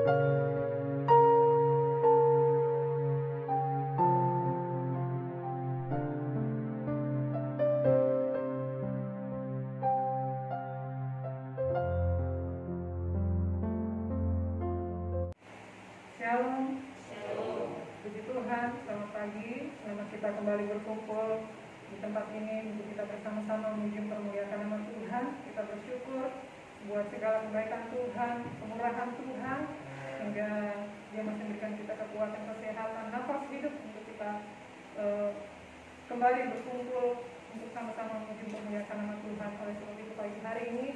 Shalom. Puji Tuhan, selamat pagi. Selamat kita kembali berkumpul di tempat ini untuk kita bersama-sama memuji permuliaan nama Tuhan. Kita bersyukur buat segala kebaikan Tuhan, kemurahan Tuhan, hingga Dia masih memberikan kita kekuatan, kesehatan, nafas hidup untuk kita kembali berkumpul untuk sama-sama memuji permuliaan nama Tuhan. Oleh sebab itu pagi hari ini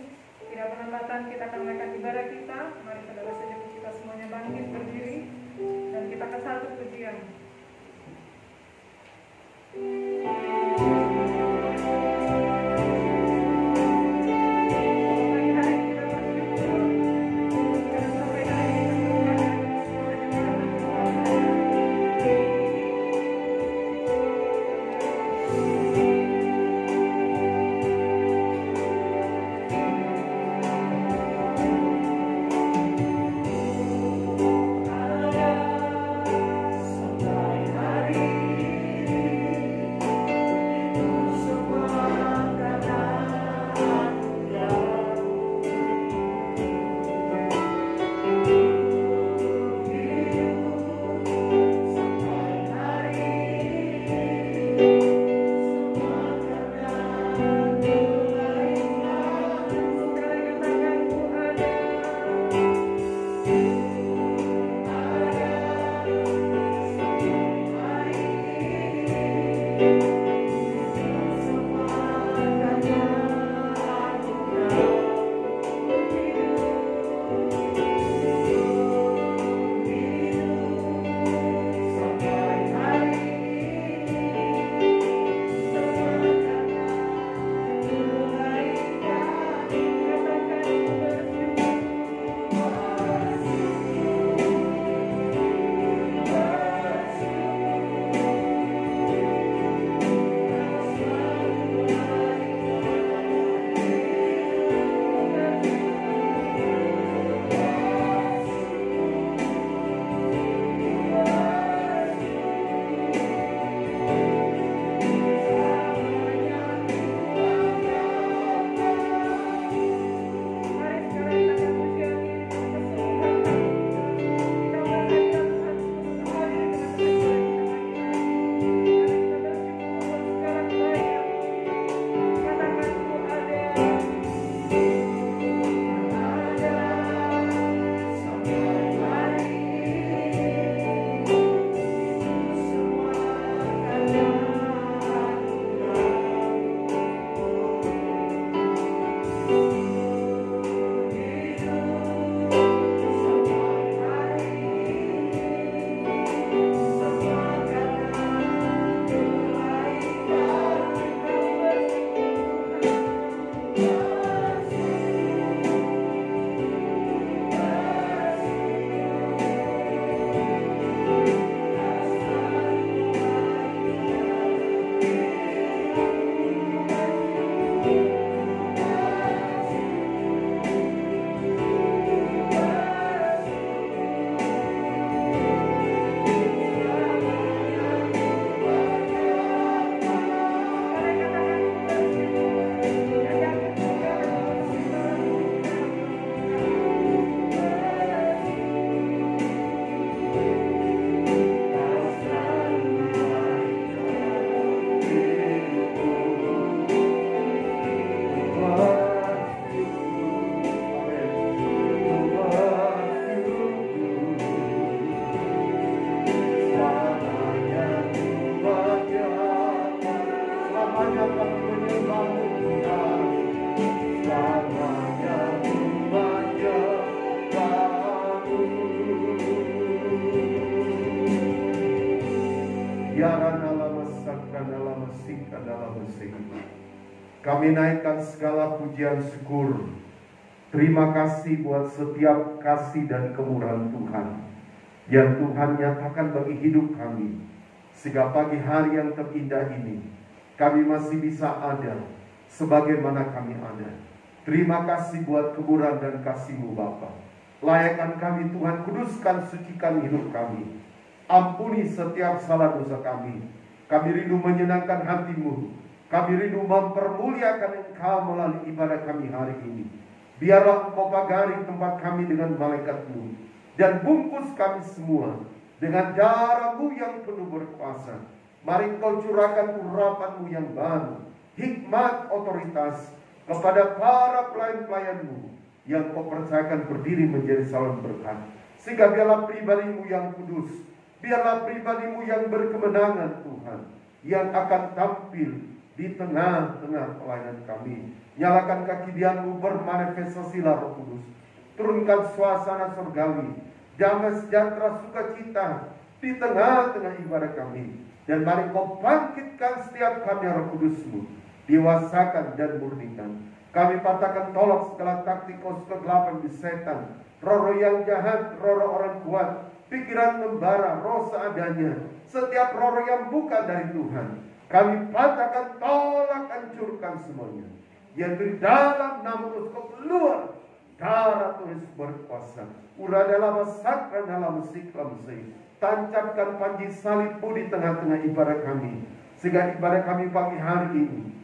tidak berhambatan kita akan menaikkan ibadah kita. Mari saudara sejenak kita semuanya bangkit berdiri dan kita akan satu pujian. Kami naikkan segala pujian syukur. Terima kasih buat setiap kasih dan kemurahan Tuhan yang Tuhan nyatakan bagi hidup kami. Sehingga pagi hari yang terindah ini kami masih bisa ada sebagaimana kami ada. Terima kasih buat kemurahan dan kasih-Mu Bapa. Layakkan kami Tuhan, kuduskan, sucikan hidup kami. Ampuni setiap salah dosa kami. Kami rindu menyenangkan hati-Mu. Kami rindu mempermuliakan Engkau melalui ibadah kami hari ini. Biarlah Engkau pagari tempat kami dengan malaikat-Mu, dan bungkus kami semua dengan darah-Mu yang penuh berkuasa. Mari Engkau curahkan urapan-Mu yang baru, hikmat, otoritas kepada para pelayan-pelayan-Mu yang Kau percayakan berdiri menjadi salon berkat. Sehingga biarlah pribadi-Mu yang kudus, biarlah pribadi-Mu yang berkemenangan Tuhan, yang akan tampil di tengah-tengah pelayanan kami. Nyalakan kekidian-Mu, bermanifestasilah Roh Kudus. Turunkan suasana surgawi, damai sejahtera sukacita di tengah-tengah ibadah kami. Dan mari Kau bangkitkan setiap kami Roh Kudus-Mu, dewasakan dan murnikan. Kami patahkan tolak segala taktik kegelapan di setan, roh-roh yang jahat, roh-roh orang kuat, pikiran membara, roh seadanya, setiap roh yang bukan dari Tuhan. Kami patahkan, tolak, hancurkan semuanya. Yang di dalam nama Tuhan Kau keluar, darah Tuhan berkuasa. Ura dalam sakra dalam siklam sei. Tancapkan panji salib-Mu di tengah-tengah ibadah kami, sehingga ibadah kami pagi hari ini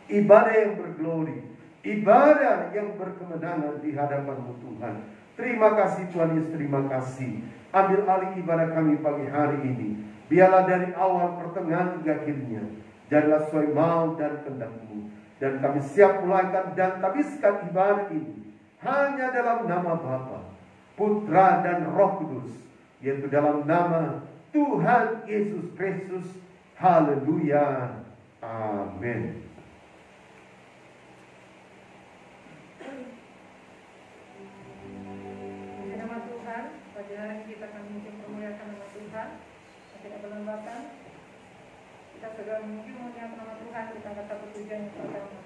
ibadah yang berglori, ibadah yang berkemenangan di hadapan-Mu Tuhan. Terima kasih Tuhan Yesus, terima kasih. Ambil alih ibadah kami pagi hari ini. Biarlah dari awal, pertengahan hingga akhirnya, jadilah sesuai mau dan kehendak-Mu. Dan kami siap mulaikan dan habiskan ibadah ini hanya dalam nama Bapa, Putra dan Roh Kudus, yaitu dalam nama Tuhan Yesus Kristus. Haleluya. Amin. Nama Tuhan, pada hari ini kita akan mempermuliakan nama Tuhan. Tidak berlambatan, kita segera memuji-muliakan nama Tuhan. Kita kata pujian yang pertama.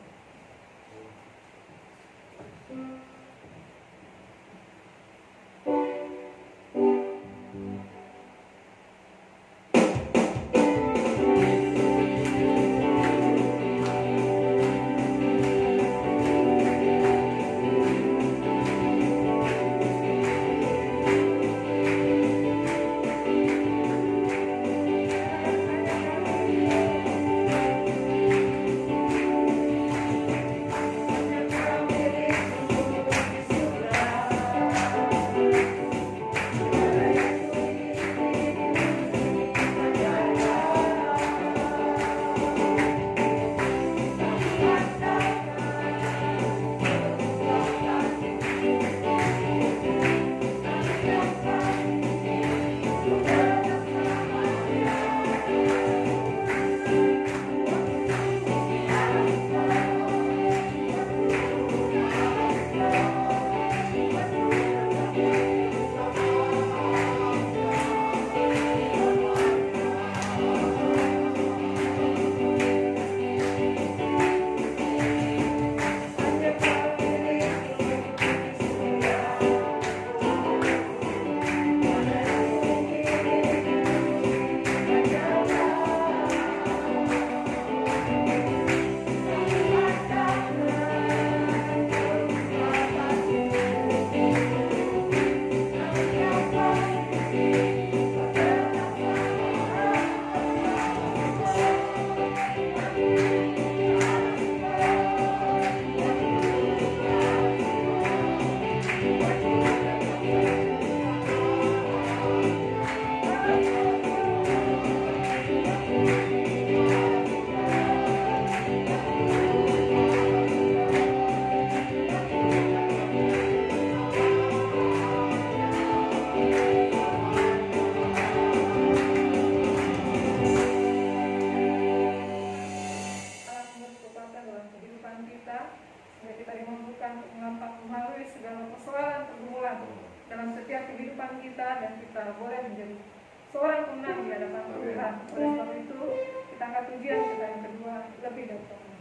seorang pemenang di hadapan Tuhan. Oleh sebab itu, kita angkat pujian kita yang kedua lebih dari pemenang.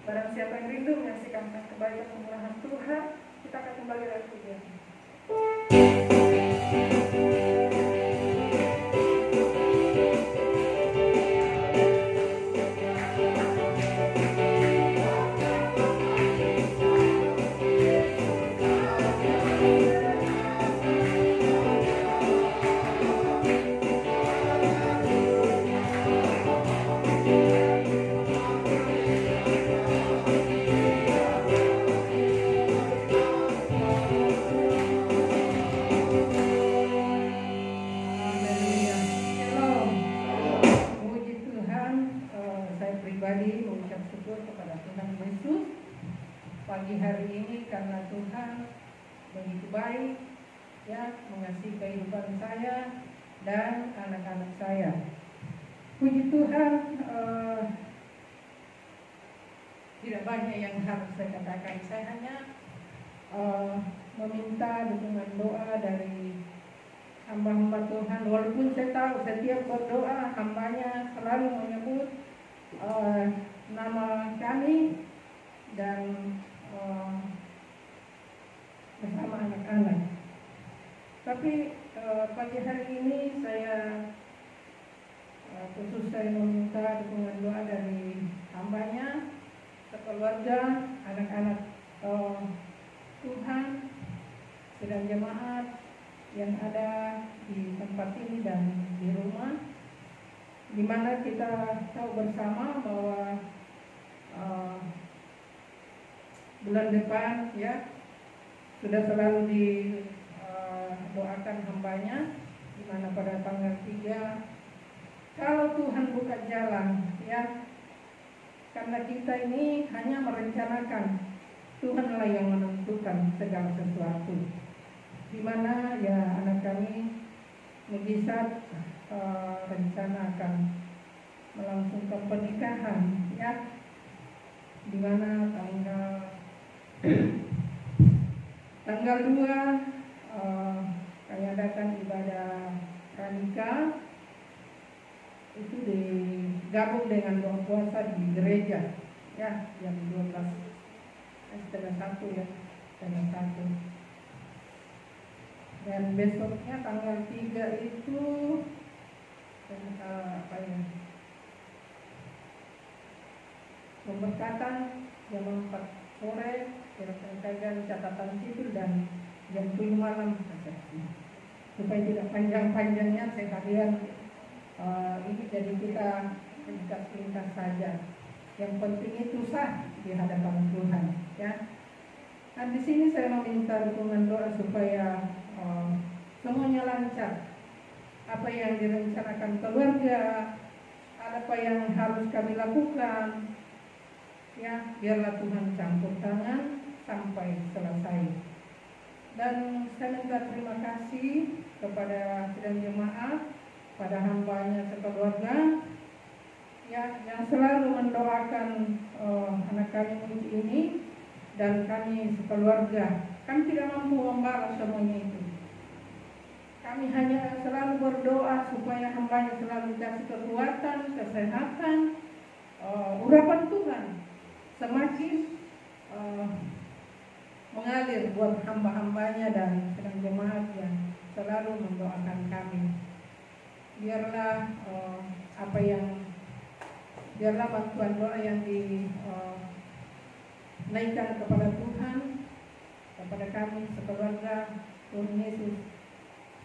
Barang siapa yang rindu menyaksikan kebaikan kemurahan Tuhan, kita akan kembali lagi pujian. Pagi hari ini karena Tuhan begitu baik ya mengasihi kehidupan saya dan anak-anak saya. Puji Tuhan, tidak banyak yang harus saya katakan. Saya hanya meminta dukungan doa dari hamba-hamba Tuhan. Walaupun saya tahu setiap berdoa hambanya selalu menyebut nama kami dan bersama anak-anak. Tapi pagi hari ini saya khusus saya meminta dukungan doa dari hambanya, sekeluarga, anak-anak Tuhan, sedang jemaat yang ada di tempat ini dan di rumah, di mana kita tahu bersama bahwa bulan depan ya sudah selalu didoakan hambanya, di mana pada tanggal 3 kalau Tuhan buka jalan ya, karena kita ini hanya merencanakan, Tuhanlah yang menentukan segala sesuatu, di mana ya anak kami mujizat rencana akan melangsungkan pernikahan ya, di mana tanggal 2 kami adakan ibadah pranikah, itu digabung dengan doa puasa di gereja ya, jam 12:30 ya, 1. Dan besoknya tanggal 3 itu pemberkatan jam 4 sore, kira-kira catatan sipil, dan jam 7 malam resepsi. Supaya tidak panjang-panjangnya saya kalian ini jadi kita ringkas-ringkas saja. Yang penting itu sah di hadapan Tuhan ya. Nah, di sini saya meminta dukungan doa supaya semuanya lancar. Apa yang direncanakan keluarga, apa yang harus kami lakukan ya, biarlah Tuhan campur tangan sampai selesai. Dan saya minta terima kasih kepada sidang jemaat, pada hambanya sekeluarga ya, yang selalu mendoakan anak kami ini dan kami sekeluarga. Kami tidak mampu membalas semuanya itu. Kami hanya selalu berdoa supaya hambanya selalu dikasih kekuatan, kesehatan, urapan Tuhan semakin mengalir buat hamba-hambanya dan sedang jemaat yang selalu mendoakan kami. Biarlah biarlah bantuan doa yang dinaikkan kepada Tuhan, kepada kami sekeluarga, Tuhan Yesus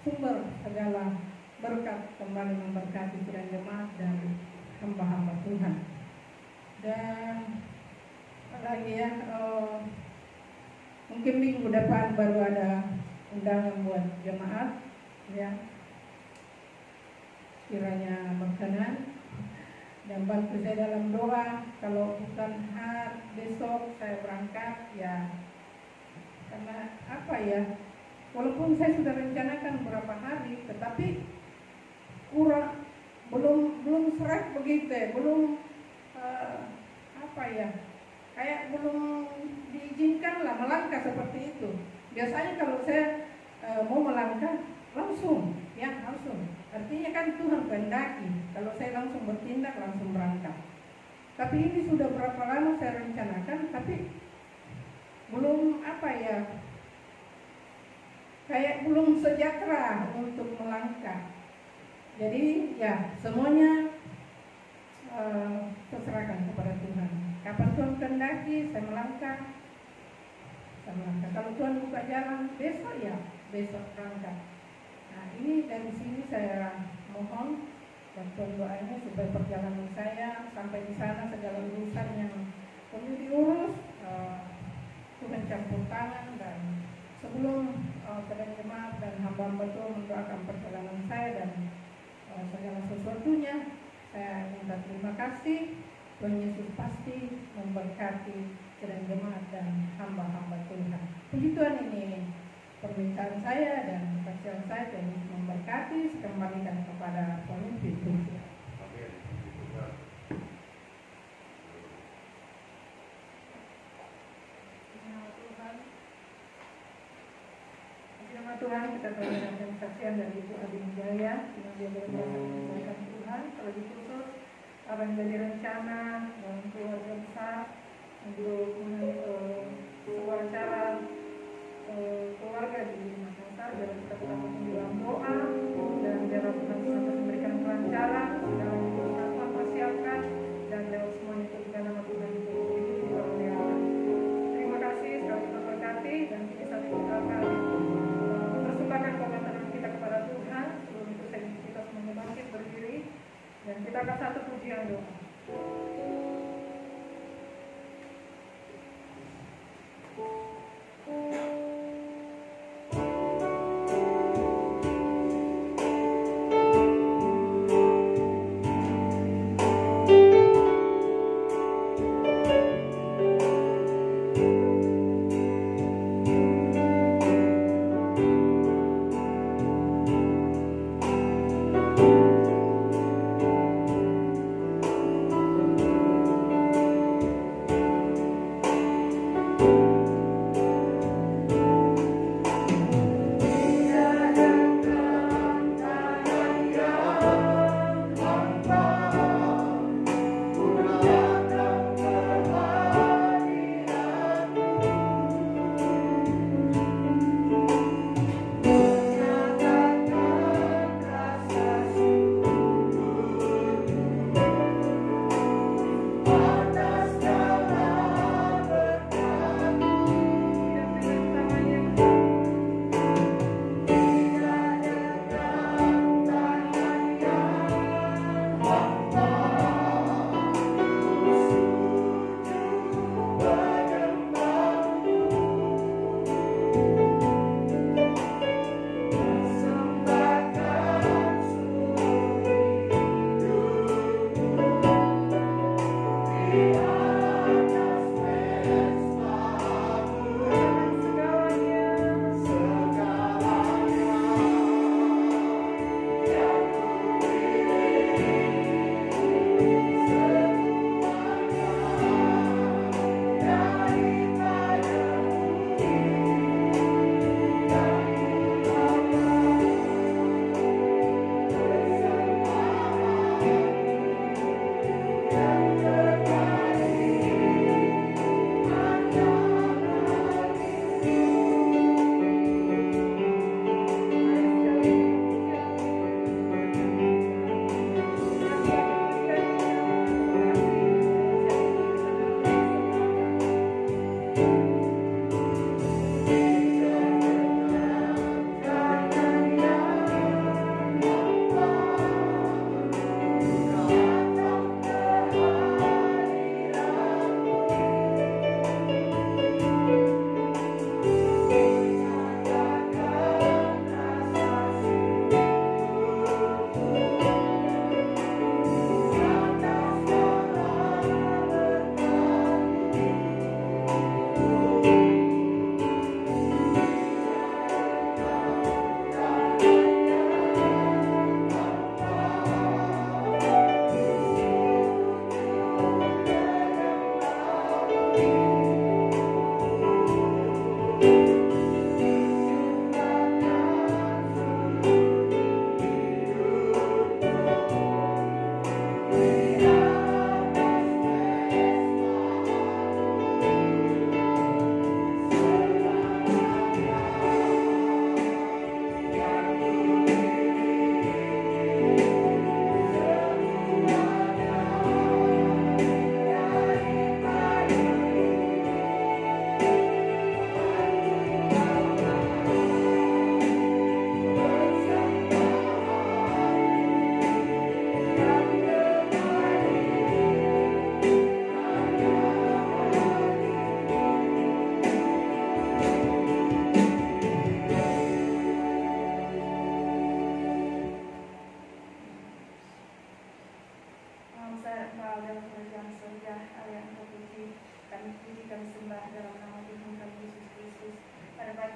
sumber segala berkat kembali memberkati sedang jemaat dan hamba-hamba Tuhan. Dan lagi ya, mungkin minggu depan baru ada undangan buat jemaat ya, kiranya berkenan dan bantu saya dalam doa. Kalau bukan besok saya berangkat ya, karena apa ya, walaupun saya sudah rencanakan beberapa hari, tetapi kurang, belum serak begitu, belum kayak belum diizinkan lah melangkah seperti itu. Biasanya kalau saya mau melangkah langsung, artinya kan Tuhan kehendaki, kalau saya langsung bertindak langsung berangkat. Tapi ini sudah berapa lama saya rencanakan sejahtera untuk melangkah. Jadi ya semuanya terserahkan kepada Tuhan. Kapan Tuhan kehendaki saya melangkah. Kalau Tuhan buka jalan besok ya besok berangkat. Nah ini dari sini saya mohon dan Tuhan doanya supaya perjalanan saya sampai di sana segala urusan yang perlu diurus Tuhan campur tangan, dan sebelum keadaan jemaat dan hamba-hamba Tuhan mendoakan perjalanan saya dan segala sesuatunya, saya minta terima kasih. Tuhan Yesus pasti memberkati keadaan jemaat dan hamba-hamba Tuhan. Puji Tuhan, ini permintaan saya dan kasihan saya, Tuhan Yesus memberkati. Saya kembalikan kepada pemimpin Tuhan. Nama Tuhan, kita telah kesaksian dari Ibu Adi Wijaya yang dia berhasil menyampaikan Tuhan, terlebih khusus apa yang menjadi rencana dan keluarga besar untuk sebuah acara keluarga di Makassar. Biar kita tetap di dalam doa dan biar Tuhan sampai memberikan kelancaran segala yang Tuhan persiapkan, dan lewat semua itu juga nama Tuhan itu dipermuliakan. Terima kasih, sekali berkati, dan kini saat kita akan persembahkan pengorbanan kita kepada Tuhan. Sebelum itu kita semuanya bangkit berdiri dan kita akan satu pujian doa.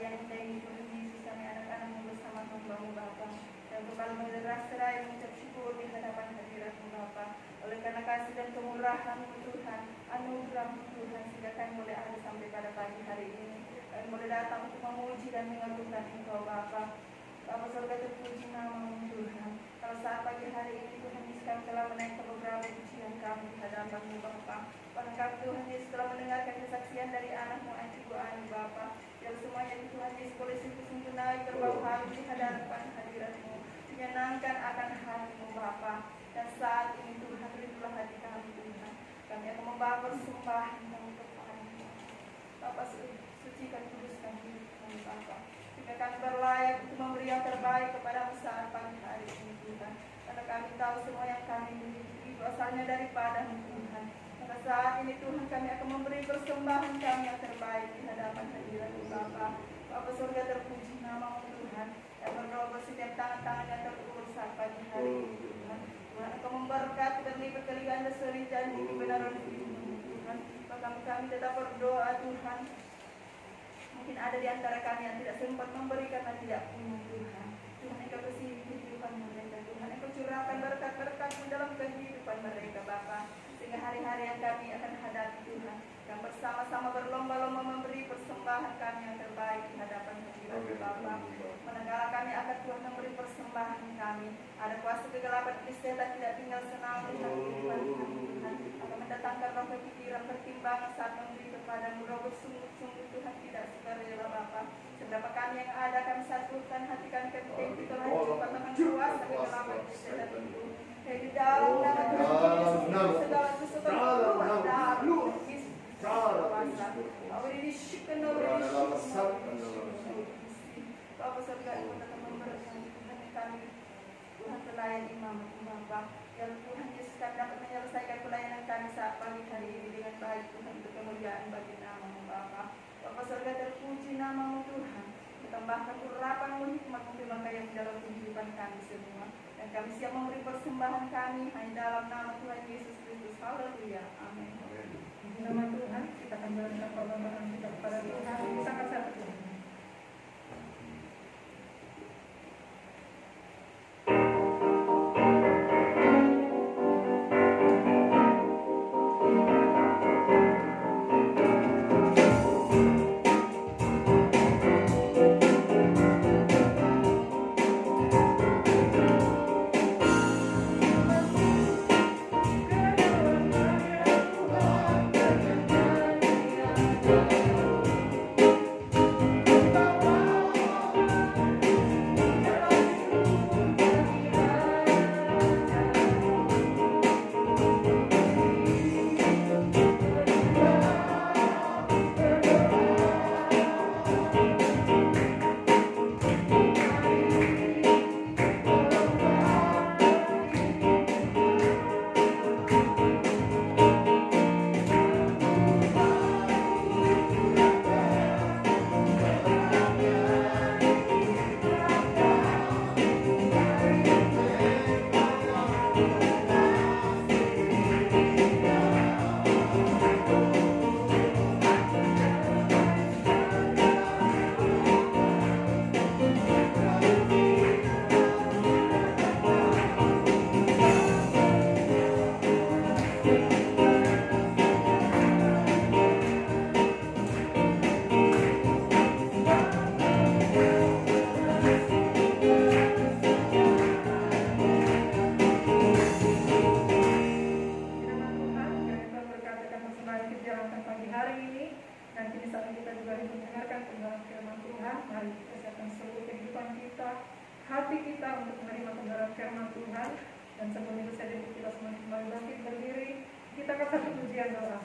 yang indah ini Tuhan Yesus, kami anak-anakmu bersama hamba-Mu Bapa, dan kembali mengeras seraya mengucap syukur di hadapan hadirat-Mu Bapa. Oleh karena kasih dan kemurahan-Mu Tuhan, anugerah-Mu Tuhan, sehingga kami boleh ada sampai pada pagi hari ini. Kami boleh datang untuk memuji dan mengagungkan Engkau Bapa. Bapa surga, terpuji nama-Mu Tuhan. Kalau saat pagi hari ini Tuhan Yesus, kami telah menaikkan beberapa pujian kami di hadapan-Mu Bapa. Bahkan Tuhan Yesus telah mendengarkan kesaksian dari anak-Mu Ibu Ani Bapa. Biar semuanya Tuhan Yesus boleh sungguh-sungguh naik terbang halus di hadapan hadirat-Mu, menyenangkan akan hati-Mu Bapa. Dan saat ini Tuhan, rindulah hati kami Tuhan. Kami akan membawa persembahan kami kepada-Mu Bapa, sucikan, kuduskan hidup kami Bapa, sehingga kami berlayak untuk memberi yang terbaik kepada-Mu saat pagi hari ini Tuhan. Karena kami tahu semua yang kami miliki itu asalnya daripada-Mu Tuhan. Pada saat ini Tuhan, kami akan memberi persembahan kami yang terbaik di hadapan hadirat-Mu Bapa. Bapa surga, terpuji nama-Mu Tuhan. Dan berdoa setiap tangan-tangan yang terurus saat pagi hari ini Tuhan. Tuhan akan memberkati dan melipat kali ganda seri janji kebenaran firman-Mu Tuhan. Maka kami tetap berdoa Tuhan. Mungkin ada di antara kami yang tidak sempat memberi karena tidak punya Tuhan. Tuhan, Engkau bersihi kehidupan mereka Tuhan. Engkau curahkan berkat-berkat-Mu dalam kehidupan mereka Bapa. Sehingga hari-hari yang kami akan hadapi Tuhan, yang bersama-sama berlomba-lomba memberi persembahan kami yang terbaik di hadapan hadirat-Mu Bapa. Manakala kami akan Tuhan memberi persembahan kami, ada kuasa kegelapan iblis setan tidak tinggal senang di dalam kehidupan kami Tuhan. Akan mendatangkan roh kepikiran pertimbangan saat memberi kepada-Mu. Roh sungguh-sungguh Tuhan tidak sukarela Bapa. Seberapa kami yang ada, kami satukan hati kami, kami telah dipatahkan kuasa kegelapan iblis setan itu. Di dalam nama Tuhan Yesus, segala sesuatu keluar dari Yesus kuasa. Beri disyukur, beri disyukur. Bapa surga, Engkau tetap memberkati Tuhan kami. Tuhan pelayan imam Bapa. Ya Tuhan Yesus, kami dapat menyelesaikan pelayanan kami saat pagi hari ini dengan baik Tuhan, untuk kemuliaan bagi nama-Mu Bapa. Bapa surga, terpuji nama-Mu Tuhan. Tambahkan urapan-Mu, hikmat-Mu, firman yang dalam kehidupan kami semua. Dan kami siap memberi persembahan kami hanya dalam nama Tuhan Yesus Kristus. Haleluya. Amin. Di nama Tuhan, kita akan jalankan perlombaan kita kepada Tuhan. Sangat satu Tuhan. Hati kita untuk menerima kebenaran firman Tuhan. Dan sebelum itu saya kita semua kembali bangkit berdiri. Kita akan satu pujian doa.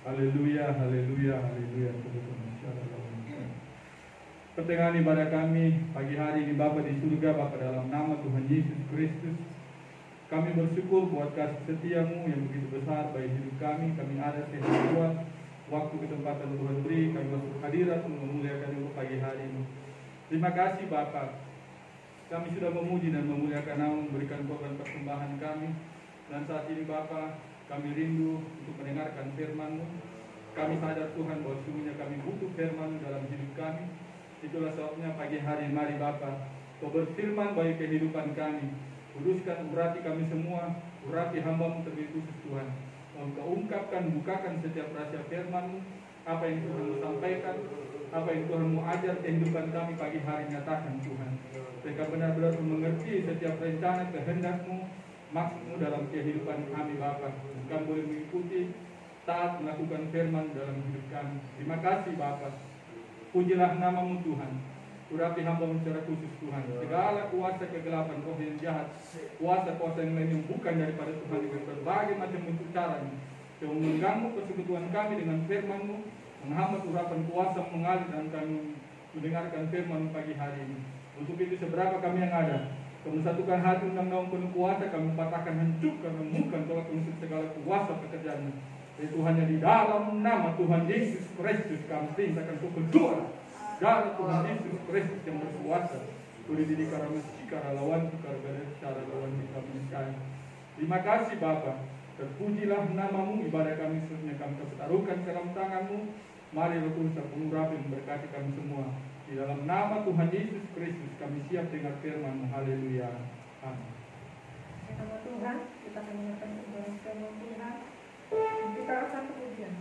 Haleluya, haleluya, haleluya. Pertengahan ibadah kami pagi hari ini Bapa di surga, Bapa dalam nama Tuhan Yesus Kristus, kami bersyukur buat kasih setiamu yang begitu besar bagi hidup kami. Kami ada sehat kuat, waktu kesempatan Tuhan beri, kami masuk hadirat untuk memuliakan pagi hari ini. Terima kasih Bapa. Kami sudah memuji dan memuliakan nama, memberikan korban persembahan kami. Dan saat ini Bapa, kami rindu untuk mendengarkan firman-Mu. Kami sadar Tuhan bahwa sungguhnya kami butuh firman dalam hidup kami. Itulah sebabnya pagi hari mari Bapa, Kau berfirman bagi kehidupan kami. Kuduskan urati kami semua, urati hamba-Mu terlebih khusus Tuhan. Kau ungkapkan, bukakan setiap rahasia firman-Mu, apa yang Tuhan sampaikan, apa yang Tuhan mau ajar kehidupan kami pagi hari nyatakan Tuhan. Sehingga benar-benar mengerti setiap rencana kehendak-Mu, maksud-Mu dalam kehidupan kami Bapa. Kami boleh mengikuti, taat melakukan firman dalam hidup kami. Terima kasih Bapa. Pujilah nama-Mu Tuhan. Urapi hamba-Mu secara khusus Tuhan. Segala kuasa kegelapan, kuasa yang jahat, kuasa-kuasa yang lain yang bukan daripada Tuhan dengan berbagai macam bentuk caranya, yang mengganggu persekutuan kami dengan firman-Mu, menghambat urapan kuasa mengalir dan kami mendengarkan firman pagi hari ini. Untuk itu seberapa kami yang ada, kami satukan hati undang-undang penuh kuasa, kami patahkan, hancurkan, memukkan, tolak mengusir segala kuasa pekerjaan. Itu hanya di dalam nama Tuhan Yesus Kristus kami perintahkan untuk berdoa. Darah Tuhan Yesus Kristus yang berkuasa. Tuli diri karena mesti karena lawan karena cara lawan kita menyukai. Terima kasih Bapa. Terpujilah nama-Mu, ibadah kami seluruhnya kami taruhkan dalam tangan-Mu. Mari Roh Kudus mengurapi memberkati kami semua. Di dalam nama Tuhan Yesus Kristus kami siap dengar firman-Mu. Haleluya. Amin. Di nama Tuhan kita mendengarkan firman Tuhan. Kita akan pujian.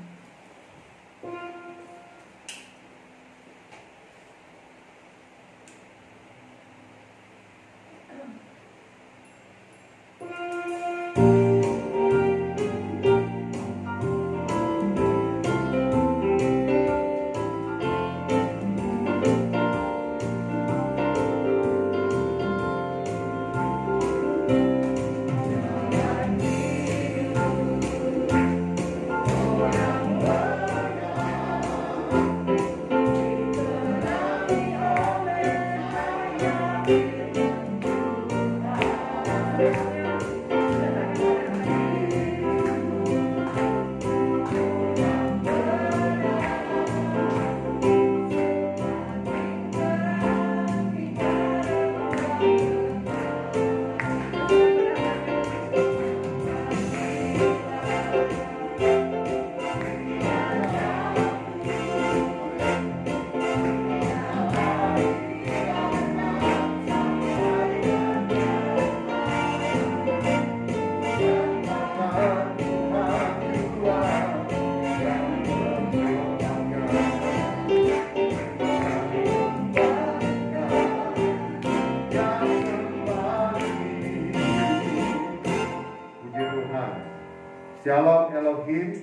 Shalom Elohim.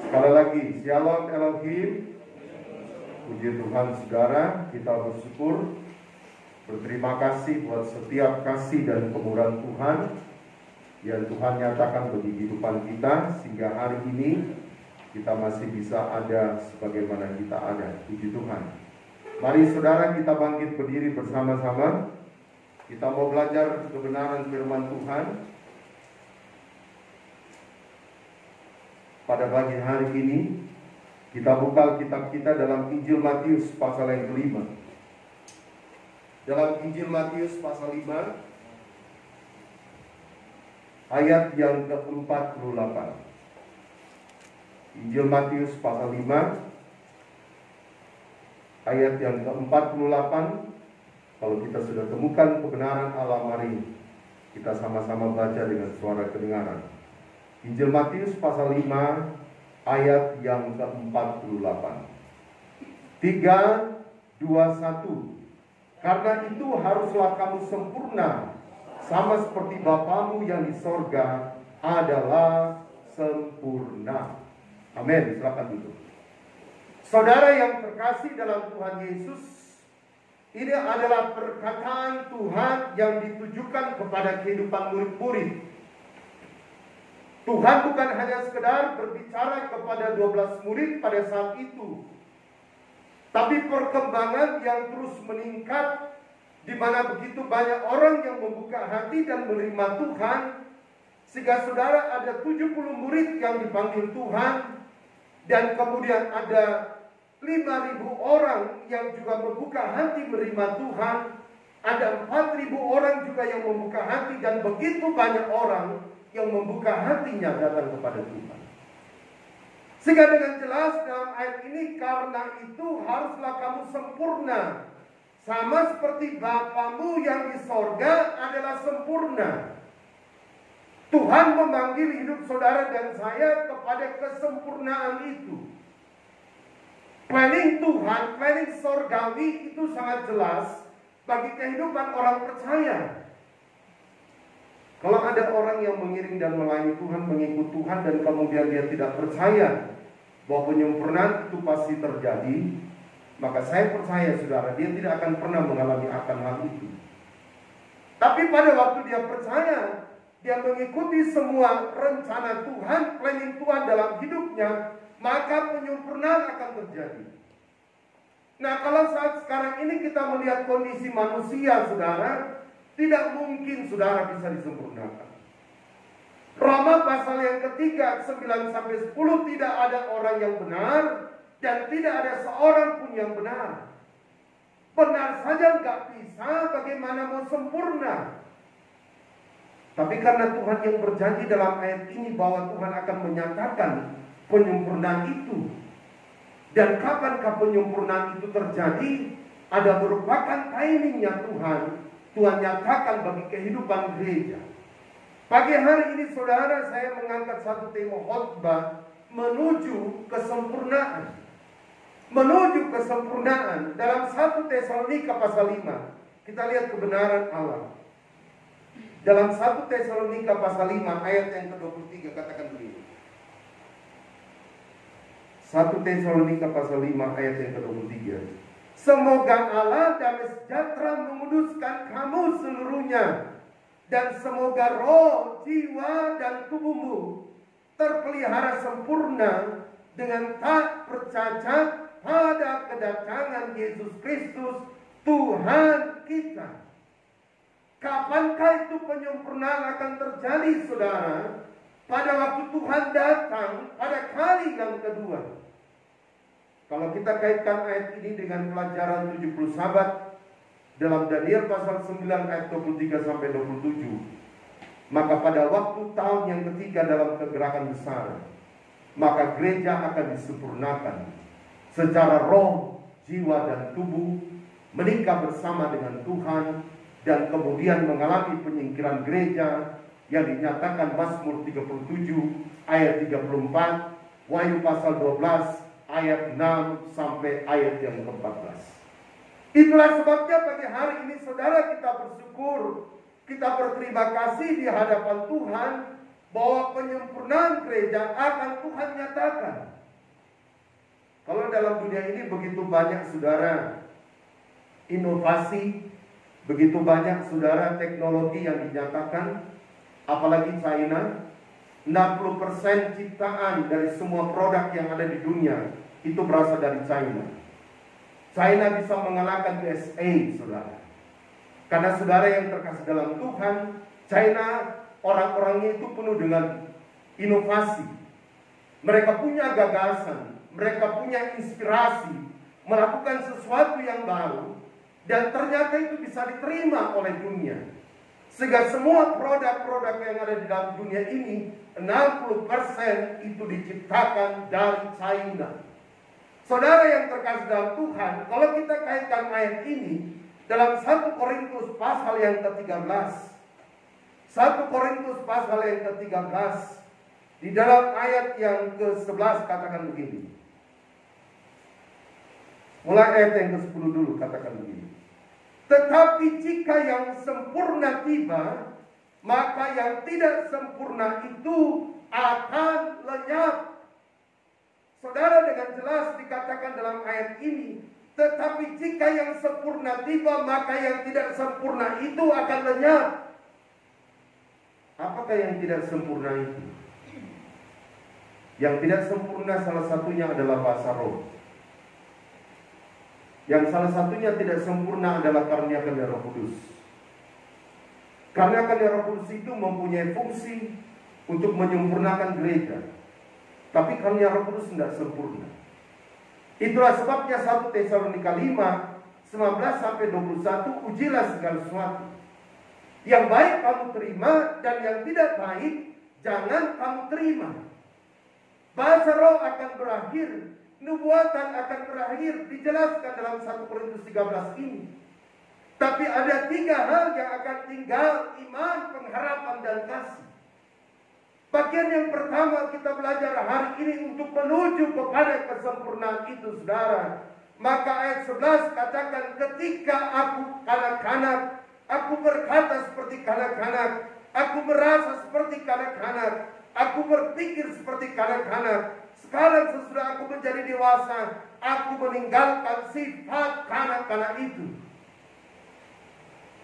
Sekali lagi, Shalom Elohim. Puji Tuhan saudara, kita bersyukur, berterima kasih buat setiap kasih dan kemurahan Tuhan yang Tuhan nyatakan bagi kehidupan kita, sehingga hari ini kita masih bisa ada sebagaimana kita ada. Puji Tuhan. Mari saudara kita bangkit berdiri bersama-sama. Kita mau belajar kebenaran firman Tuhan. Pada pagi hari ini kita buka kitab kita dalam Injil Matius pasal yang kelima. Dalam Injil Matius pasal 5 ayat yang ke-48. Injil Matius pasal 5 ayat yang ke-48. Kalau kita sudah temukan kebenaran Allah, mari kita sama-sama baca dengan suara kedengaran. Injil Matius pasal 5 ayat yang ke-48. 3, 2, 1. Karena itu haruslah kamu sempurna, sama seperti Bapamu yang di sorga adalah sempurna. Amin. Silakan duduk. Saudara yang terkasih dalam Tuhan Yesus, ini adalah perkataan Tuhan yang ditujukan kepada kehidupan murid-murid. Tuhan bukan hanya sekedar berbicara kepada 12 murid pada saat itu, tapi perkembangan yang terus meningkat, di mana begitu banyak orang yang membuka hati dan menerima Tuhan, sehingga saudara ada 70 murid yang dipanggil Tuhan, dan kemudian ada 5.000 orang yang juga membuka hati menerima Tuhan, ada 4.000 orang juga yang membuka hati, dan begitu banyak orang yang membuka hatinya datang kepada Tuhan. Sehingga dengan jelas dalam ayat ini, karena itu haruslah kamu sempurna, sama seperti Bapamu yang di sorga adalah sempurna. Tuhan memanggil hidup saudara dan saya kepada kesempurnaan itu. Planning Tuhan, planning sorgawi itu sangat jelas bagi kehidupan orang percaya. Kalau ada orang yang mengiring dan melayani Tuhan, mengikut Tuhan, dan kemudian dia tidak percaya bahwa penyempurnaan itu pasti terjadi, maka saya percaya saudara, dia tidak akan pernah mengalami akan hal itu. Tapi pada waktu dia percaya, dia mengikuti semua rencana Tuhan, planning Tuhan dalam hidupnya, maka penyempurnaan akan terjadi. Nah, kalau saat sekarang ini kita melihat kondisi manusia, saudara, tidak mungkin saudara bisa disempurnakan. Roma pasal yang ketiga 9-10, tidak ada orang yang benar dan tidak ada seorang pun yang benar. Benar saja nggak bisa, bagaimana mau sempurna? Tapi karena Tuhan yang berjanji dalam ayat ini bahwa Tuhan akan menyatakan penyempurnaan itu, dan kapankah penyempurnaan itu terjadi, ada merupakan timingnya Tuhan. Tuhan nyatakan bagi kehidupan gereja. Pagi hari ini saudara, saya mengangkat satu tema khotbah, menuju kesempurnaan. Menuju kesempurnaan. Dalam 1 Tesalonika pasal 5, kita lihat kebenaran Allah. Dalam 1 Tesalonika pasal 5 ayat yang ke-23 katakan begini. 1 Tesalonika pasal 5 ayat yang ke-23. Semoga Allah damai sejahtera menguduskan kamu seluruhnya, dan semoga roh, jiwa, dan tubuhmu terpelihara sempurna dengan tak bercacat pada kedatangan Yesus Kristus Tuhan kita. Kapankah itu penyempurnaan akan terjadi, saudara? Pada waktu Tuhan datang pada kali yang kedua. Kalau kita kaitkan ayat ini dengan pelajaran 70 sahabat dalam Daniel pasal 9 ayat 23-27, maka pada waktu tahun yang ketiga dalam kegerakan besar, maka gereja akan disempurnakan secara roh, jiwa, dan tubuh, menikah bersama dengan Tuhan, dan kemudian mengalami penyingkiran gereja yang dinyatakan Mazmur 37 ayat 34, Wahyu pasal 12 ayat 6 sampai ayat yang ke-14. Itulah sebabnya pagi hari ini saudara, kita bersyukur, kita berterima kasih di hadapan Tuhan bahwa penyempurnaan gereja akan Tuhan nyatakan. Kalau dalam dunia ini begitu banyak saudara inovasi, begitu banyak saudara teknologi yang dinyatakan, apalagi China, 60% ciptaan dari semua produk yang ada di dunia itu berasal dari China. China bisa mengalahkan USA, saudara. Karena saudara yang terkasih dalam Tuhan, China orang-orangnya itu penuh dengan inovasi. Mereka punya gagasan, mereka punya inspirasi, melakukan sesuatu yang baru, dan ternyata itu bisa diterima oleh dunia. Sehingga semua produk-produk yang ada di dalam dunia ini, 60% itu diciptakan dari China. Saudara yang terkasih dalam Tuhan, kalau kita kaitkan ayat ini dalam 1 Korintus pasal yang ke-13, 1 Korintus pasal yang ke-13, di dalam ayat yang ke-11 katakan begini. Mulai ayat yang ke-10 dulu katakan begini. Tetapi jika yang sempurna tiba, maka yang tidak sempurna itu akan lenyap. Saudara, dengan jelas dikatakan dalam ayat ini, tetapi jika yang sempurna tiba, maka yang tidak sempurna itu akan lenyap. Apakah yang tidak sempurna itu? Yang tidak sempurna salah satunya adalah bahasa roh. Yang salah satunya tidak sempurna adalah karunia-karunia Roh Kudus. Karunia-karunia Roh Kudus itu mempunyai fungsi untuk menyempurnakan gereja. Tapi karunia Roh Kudus tidak sempurna. Itulah sebabnya 1 Tesalonika 5 19-21, ujilah segala sesuatu. Yang baik kamu terima, dan yang tidak baik jangan kamu terima. Bahasa roh akan berakhir, nubuatan akan berakhir, dijelaskan dalam 1 Korintus 13 ini. Tapi ada 3 hal yang akan tinggal: iman, pengharapan, dan kasih. Bagian yang pertama kita belajar hari ini untuk menuju kepada kesempurnaan itu, saudara. Maka ayat 11 katakan, ketika aku kanak-kanak, aku berkata seperti kanak-kanak, aku merasa seperti kanak-kanak, aku berpikir seperti kanak-kanak. Sekarang sesudah aku menjadi dewasa, aku meninggalkan sifat kanak-kanak itu.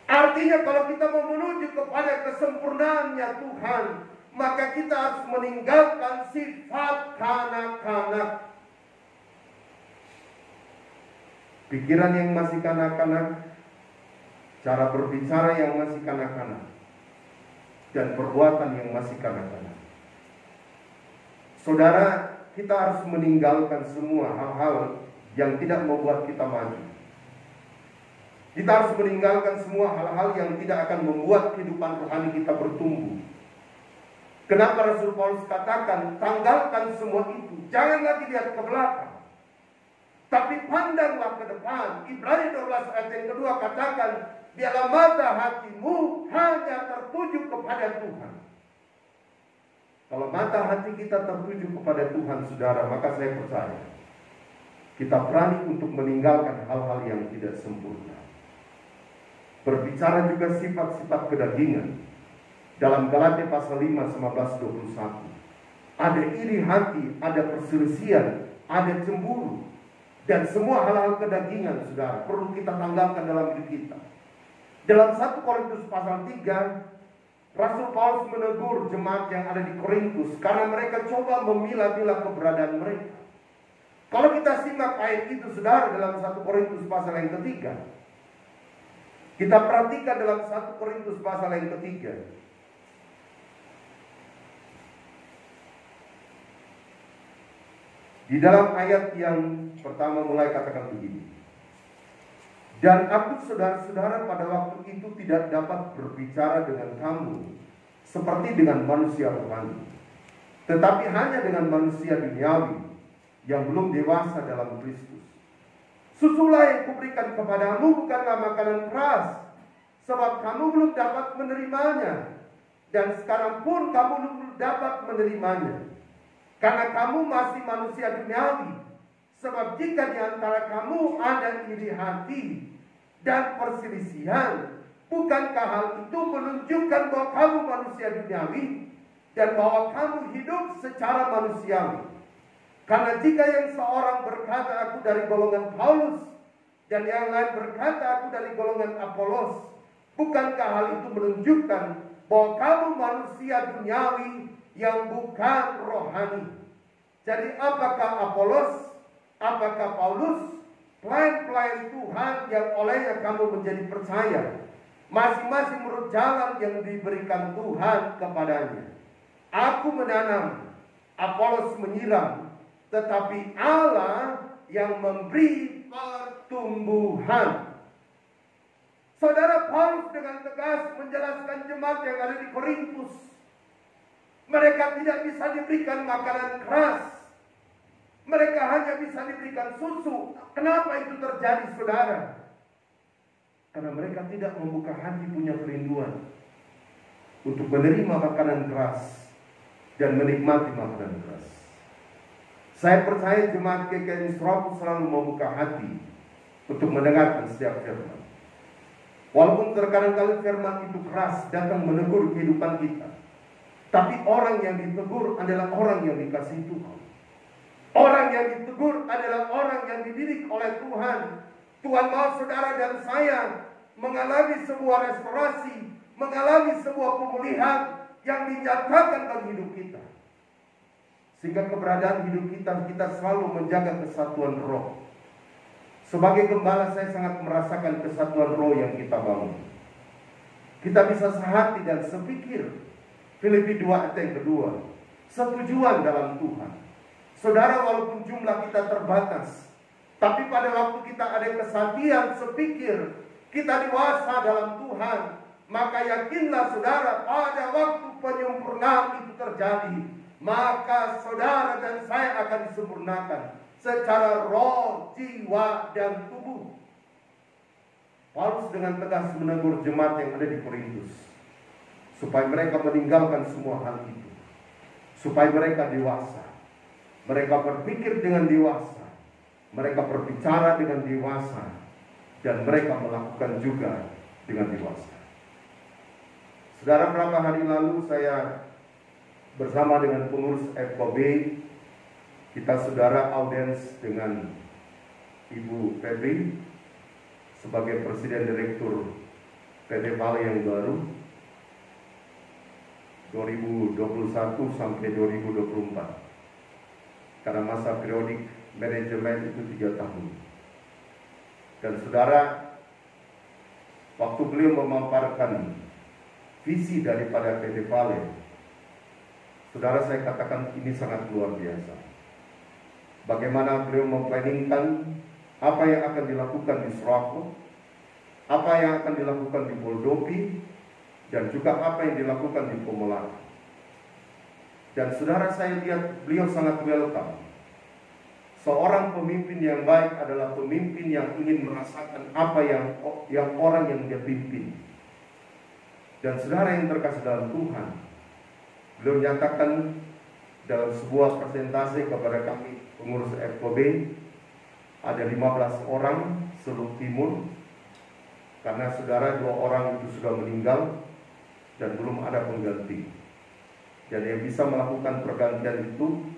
Artinya kalau kita mau menuju kepada kesempurnaannya Tuhan, maka kita harus meninggalkan sifat kanak-kanak. Pikiran yang masih kanak-kanak, cara berbicara yang masih kanak-kanak, dan perbuatan yang masih kanak-kanak. Saudara, kita harus meninggalkan semua hal-hal yang tidak membuat kita maju. Kita harus meninggalkan semua hal-hal yang tidak akan membuat kehidupan rohani kita bertumbuh. Kenapa Rasul Paulus katakan, tanggalkan semua itu, jangan lagi lihat ke belakang, tapi pandanglah ke depan. Ibrani 12 ayat yang kedua katakan, biarlah mata hatimu hanya tertuju kepada Tuhan. Kalau mata hati kita tertuju kepada Tuhan, saudara, maka saya percaya kita berani untuk meninggalkan hal-hal yang tidak sempurna. Berbicara juga sifat-sifat kedagingan. Dalam Galatia pasal 5, 19-21. Ada iri hati, ada perselisihan, ada cemburu. Dan semua hal-hal kedagingan, saudara, perlu kita tanggalkan dalam hidup kita. Dalam 1 Korintus pasal 3, Rasul Paulus menegur jemaat yang ada di Korintus karena mereka coba memilah-milah keberadaan mereka. Kalau kita simak ayat itu, saudara, dalam 1 Korintus pasal yang ketiga, kita perhatikan dalam 1 Korintus pasal yang ketiga. Di dalam ayat yang pertama mulai katakan begini. Dan aku, saudara-saudara, pada waktu itu tidak dapat berbicara dengan kamu seperti dengan manusia rohani, tetapi hanya dengan manusia duniawi yang belum dewasa dalam Kristus. Susulah yang kuberikan kepadamu bukanlah makanan keras, sebab kamu belum dapat menerimanya, dan sekarang pun kamu belum dapat menerimanya, karena kamu masih manusia duniawi. Sebab jika di antara kamu ada iri hati dan perselisihan, bukankah hal itu menunjukkan bahwa kamu manusia duniawi dan bahwa kamu hidup secara manusiawi? Karena jika yang seorang berkata aku dari golongan Paulus dan yang lain berkata aku dari golongan Apolos, bukankah hal itu menunjukkan bahwa kamu manusia duniawi yang bukan rohani? Jadi apakah Apolos, apakah Paulus? Pelayan-pelayan Tuhan yang olehnya kamu menjadi percaya, masing-masing menurut jalan yang diberikan Tuhan kepadanya. Aku menanam, Apolos menyiram, tetapi Allah yang memberi pertumbuhan. Saudara, Paulus dengan tegas menjelaskan jemaat yang ada di Korintus, mereka tidak bisa diberikan makanan keras, mereka hanya bisa diberikan susu. Kenapa itu terjadi, saudara? Karena mereka tidak membuka hati, punya kerinduan untuk menerima makanan keras dan menikmati makanan keras. Saya percaya jemaat GKI Surabaya selalu membuka hati untuk mendengarkan setiap firman. Walaupun terkadang kali firman itu keras, datang menegur kehidupan kita, tapi orang yang ditegur adalah orang yang dikasihi Tuhan. Orang yang ditegur adalah orang yang dididik oleh Tuhan. Tuhan mau saudara dan saya mengalami sebuah restorasi, mengalami sebuah pemulihan yang dinyatakan bagi hidup kita. Sehingga keberadaan hidup kita selalu menjaga kesatuan roh. Sebagai gembala saya sangat merasakan kesatuan roh yang kita bangun. Kita bisa sehati dan sepikir. Filipi 2 ayat yang kedua. Setujuan dalam Tuhan. Saudara, walaupun jumlah kita terbatas, tapi pada waktu kita ada kesatian sepikir, kita dewasa dalam Tuhan, maka yakinlah saudara, pada waktu penyempurnaan itu terjadi, maka saudara dan saya akan disempurnakan secara roh, jiwa, dan tubuh. Paulus dengan tegas menegur jemaat yang ada di Korintus, supaya mereka meninggalkan semua hal itu, supaya mereka dewasa, mereka berpikir dengan dewasa, mereka berbicara dengan dewasa, dan mereka melakukan juga dengan dewasa. Saudara, beberapa hari lalu saya bersama dengan pengurus FKB, kita saudara audiens dengan Ibu Febri sebagai Presiden Direktur PT Pale yang baru 2021 sampai 2024. Karena masa periodik manajemen itu 3 tahun. Dan saudara, waktu beliau memaparkan visi daripada PT Pale, saudara, saya katakan ini sangat luar biasa. Bagaimana beliau memplanningkan apa yang akan dilakukan di Surakarta, apa yang akan dilakukan di Boldopi, dan juga apa yang dilakukan di Pomolak. Dan saudara, saya lihat beliau sangat welcome. Seorang pemimpin yang baik adalah pemimpin yang ingin merasakan apa yang orang yang dia pimpin. Dan saudara yang terkasih dalam Tuhan, beliau nyatakan dalam sebuah presentasi kepada kami pengurus FKB, ada 15 orang seluruh timur, karena saudara 2 orang itu sudah meninggal dan belum ada pengganti. Dan yang bisa melakukan pergantian itu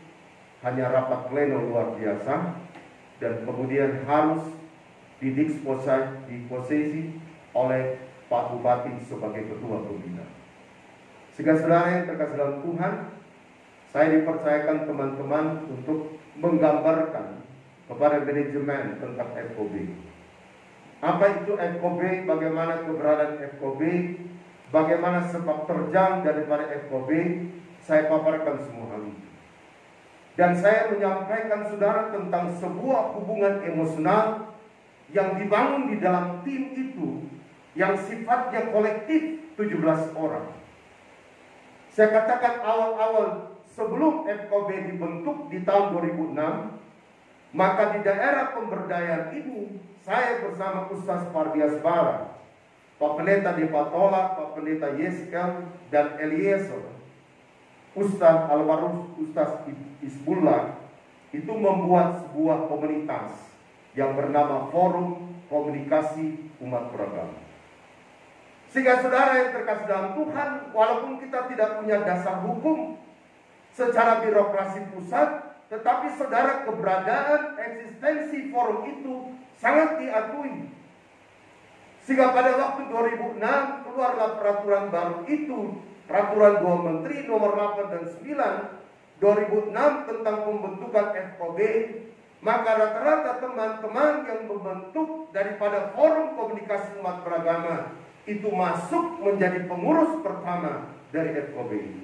hanya rapat pleno luar biasa, dan kemudian harus diposesi oleh Pak Bupati sebagai ketua pembina. Sehingga saudara yang terkasih dalam Tuhan, saya dipercayakan teman-teman untuk menggambarkan kepada manajemen tentang FKB. Apa itu FKB, bagaimana keberadaan FKB, bagaimana sepak terjang daripada FKB, saya paparkan semua hal itu. Dan saya menyampaikan saudara tentang sebuah hubungan emosional yang dibangun di dalam tim itu, yang sifatnya kolektif 17 orang. Saya katakan awal-awal sebelum FKB dibentuk di tahun 2006, maka di daerah pemberdayaan ini, saya bersama Ustaz Pardias Bara, Pak Pendeta di Patola, Pak Pendeta Yeskel, dan Eliezer, Ustaz Almarhum Ustaz Isbullah, itu membuat sebuah komunitas yang bernama Forum Komunikasi Umat Beragama. Sehingga saudara yang terkasih dalam Tuhan, walaupun kita tidak punya dasar hukum secara birokrasi pusat, tetapi saudara, keberadaan eksistensi forum itu sangat diakui. Sehingga pada waktu 2006 keluarlah peraturan baru itu, peraturan 2 Menteri nomor 8 dan 9 2006 tentang pembentukan FKB. Maka rata-rata teman-teman yang membentuk daripada Forum Komunikasi Umat Beragama itu masuk menjadi pengurus pertama dari FKB ini.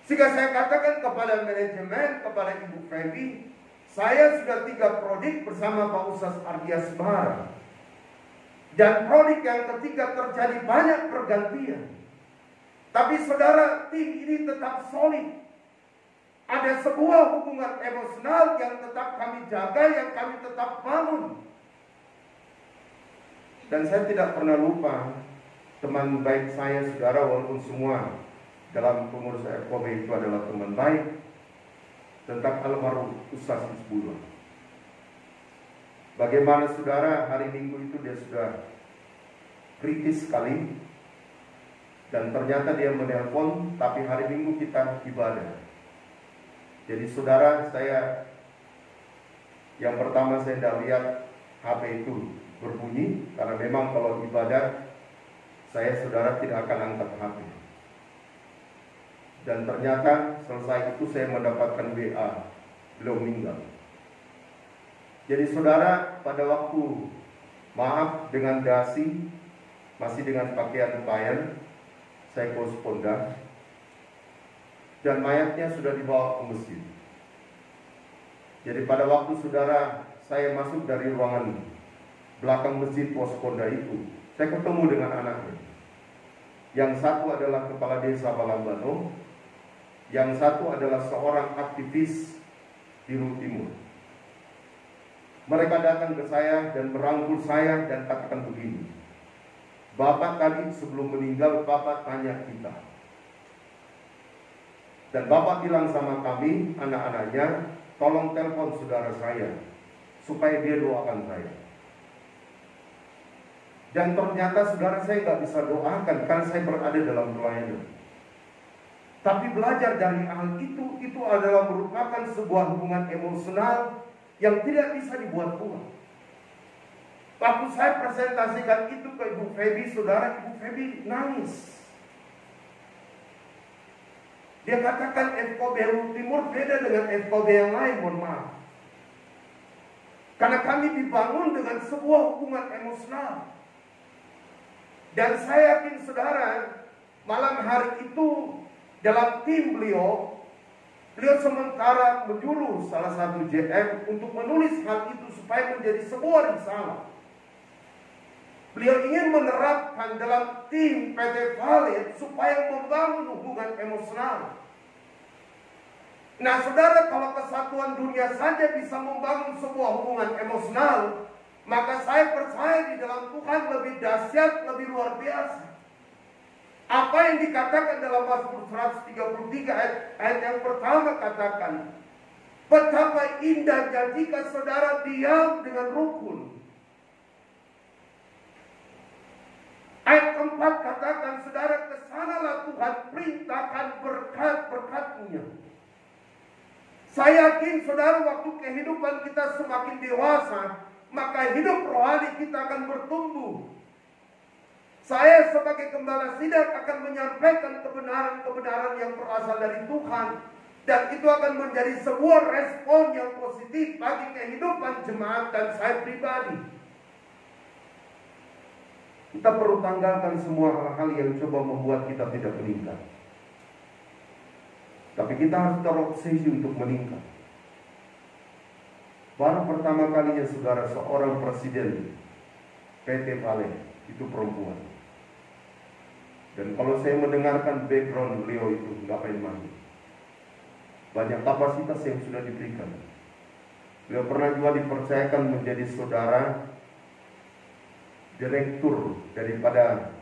Sehingga saya katakan kepada manajemen, kepada Ibu Febi, saya sudah 3 prodik bersama Pak Ustaz Ardias Bara. Dan prodik yang ketiga terjadi banyak pergantian. Tapi saudara, tim ini tetap solid. Ada sebuah hubungan emosional yang tetap kami jaga, yang kami tetap bangun. Dan saya tidak pernah lupa teman baik saya, saudara, walaupun semua dalam pengurus FKB itu adalah teman baik, tentang almarhum Ustaz Isbullah. Bagaimana saudara, hari Minggu itu dia sudah kritis sekali, dan ternyata dia menelpon, tapi hari Minggu kita ibadah. Jadi saudara, saya yang pertama saya tidak lihat HP itu berbunyi, karena memang kalau ibadah saya saudara tidak akan angkat HP. Dan ternyata selesai itu saya mendapatkan WA, beliau meninggal. Jadi saudara, pada waktu maaf dengan dasi, masih dengan pakaian bayan, saya ke Ponda, dan mayatnya sudah dibawa ke masjid. Jadi pada waktu saudara saya masuk dari ruangan belakang masjid Pos Ponda itu, saya ketemu dengan anaknya. Yang satu adalah kepala desa Balambano, yang satu adalah seorang aktivis di Rut Timur. Mereka datang ke saya dan merangkul saya dan katakan begini, Bapak tadi sebelum meninggal Bapak tanya kita, dan Bapak bilang sama kami, anak-anaknya, tolong telepon saudara saya supaya dia doakan saya. Dan ternyata saudara saya nggak bisa doakan karena saya berada dalam pelayanan. Tapi belajar dari hal itu adalah merupakan sebuah hubungan emosional yang tidak bisa dibuat ulang. Waktu saya presentasikan itu ke Ibu Febi, saudara, Ibu Febi nangis. Dia katakan FKB Rut Timur beda dengan FKB yang lain, mohon maaf. Karena kami dibangun dengan sebuah hubungan emosional. Dan saya yakin saudara, malam hari itu dalam tim beliau sementara menyuruh salah satu JM untuk menulis hal itu supaya menjadi sebuah risalah. Beliau ingin menerapkan dalam tim PT Valid supaya membangun hubungan emosional. Nah saudara, kalau kesatuan dunia saja bisa membangun sebuah hubungan emosional, maka saya percaya di dalam Tuhan lebih dahsyat, lebih luar biasa. Apa yang dikatakan dalam Mazmur 133 ayat yang pertama katakan, betapa indahnya jika saudara diam dengan rukun. Ayat keempat katakan, saudara kesanalah Tuhan perintahkan berkat-berkat-Nya. Saya yakin saudara, waktu kehidupan kita semakin dewasa, maka hidup rohani kita akan bertumbuh. Saya sebagai gembala sidang akan menyampaikan kebenaran-kebenaran yang berasal dari Tuhan. Dan itu akan menjadi sebuah respon yang positif bagi kehidupan jemaat dan saya pribadi. Kita perlu tanggalkan semua hal-hal yang coba membuat kita tidak meningkat. Tapi kita harus terobsesi untuk meningkat. Baru pertama kalinya saudara, seorang presiden PT Valid itu perempuan. Dan kalau saya mendengarkan background beliau itu, nggak main-main. Banyak kapasitas yang sudah diberikan. Beliau pernah juga dipercayakan menjadi saudara direktur daripada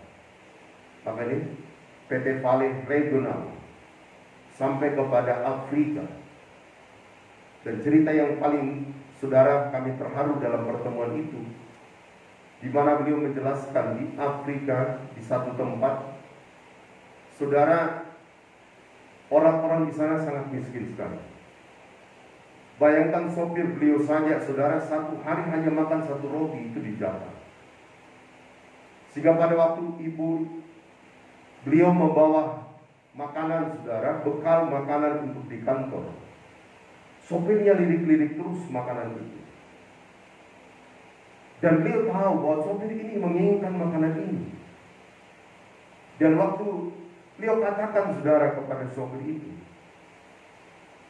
PT Valid regional sampai kepada Afrika. Dan cerita yang paling saudara kami terharu dalam pertemuan itu, di mana beliau menjelaskan di Afrika di satu tempat, saudara, orang-orang di sana sangat miskin sekali. Bayangkan sopir beliau saja, saudara, satu hari hanya makan satu roti itu dijatah. Sehingga pada waktu beliau membawa makanan, saudara, bekal makanan untuk di kantor, sopirnya lirik-lirik terus makanan itu. Dan beliau tahu bahwa sopir ini menginginkan makanan ini. Dan waktu beliau katakan, saudara, kepada sopir itu,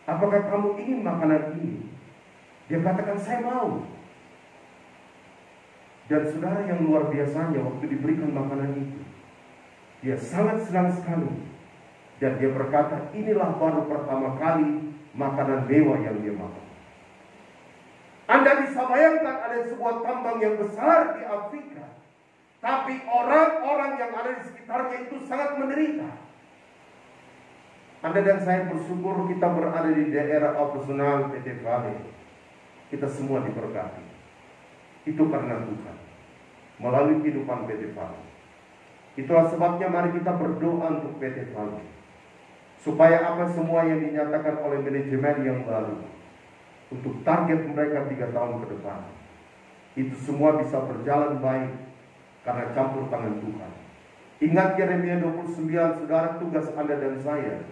apakah kamu ingin makanan ini? Dia katakan, saya mau. Dan saudara, yang luar biasanya waktu diberikan makanan itu, dia sangat senang sekali. Dan dia berkata, inilah baru pertama kali makanan mewah yang dia makan. Anda bisa bayangkan ada sebuah tambang yang besar di Afrika, tapi orang-orang yang ada di sekitarnya itu sangat menderita. Anda dan saya bersyukur kita berada di daerah operasional PT Valid. Kita semua diberkati. Itu karena Tuhan, melalui kehidupan PT Valid. Itulah sebabnya mari kita berdoa untuk PT Valid, supaya apa semua yang dinyatakan oleh manajemen yang baru untuk target mereka 3 tahun ke depan, itu semua bisa berjalan baik karena campur tangan Tuhan. Ingat Yeremia 29, saudara, tugas Anda dan saya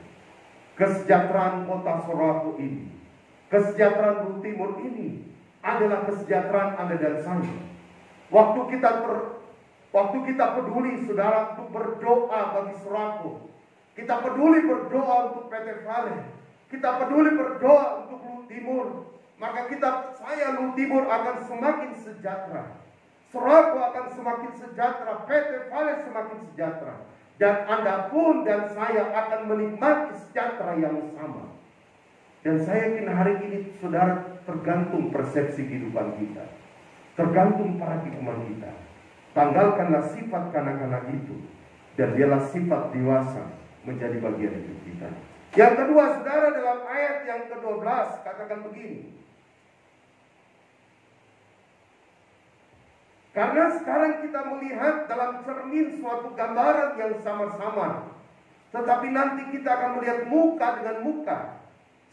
Kesejahteraan kota Sorako ini, kesejahteraan Bulu Timur ini adalah kesejahteraan Anda dan saya. Waktu kita peduli, saudara, untuk berdoa bagi Sorako, kita peduli berdoa untuk PT Vale, kita peduli berdoa untuk Bulu Timur, maka saya Bulu Timur akan semakin sejahtera, Sorako akan semakin sejahtera, PT Vale semakin sejahtera. Dan Anda pun dan saya akan menikmati sejahtera yang sama. Dan saya yakin hari ini, saudara, tergantung persepsi kehidupan kita, tergantung paradigma kita. Tanggalkanlah sifat kanak-kanak itu, dan biarlah sifat dewasa menjadi bagian hidup kita. Yang kedua, saudara, dalam ayat yang ke-12 katakan begini. Karena sekarang kita melihat dalam cermin suatu gambaran yang sama-sama, tetapi nanti kita akan melihat muka dengan muka.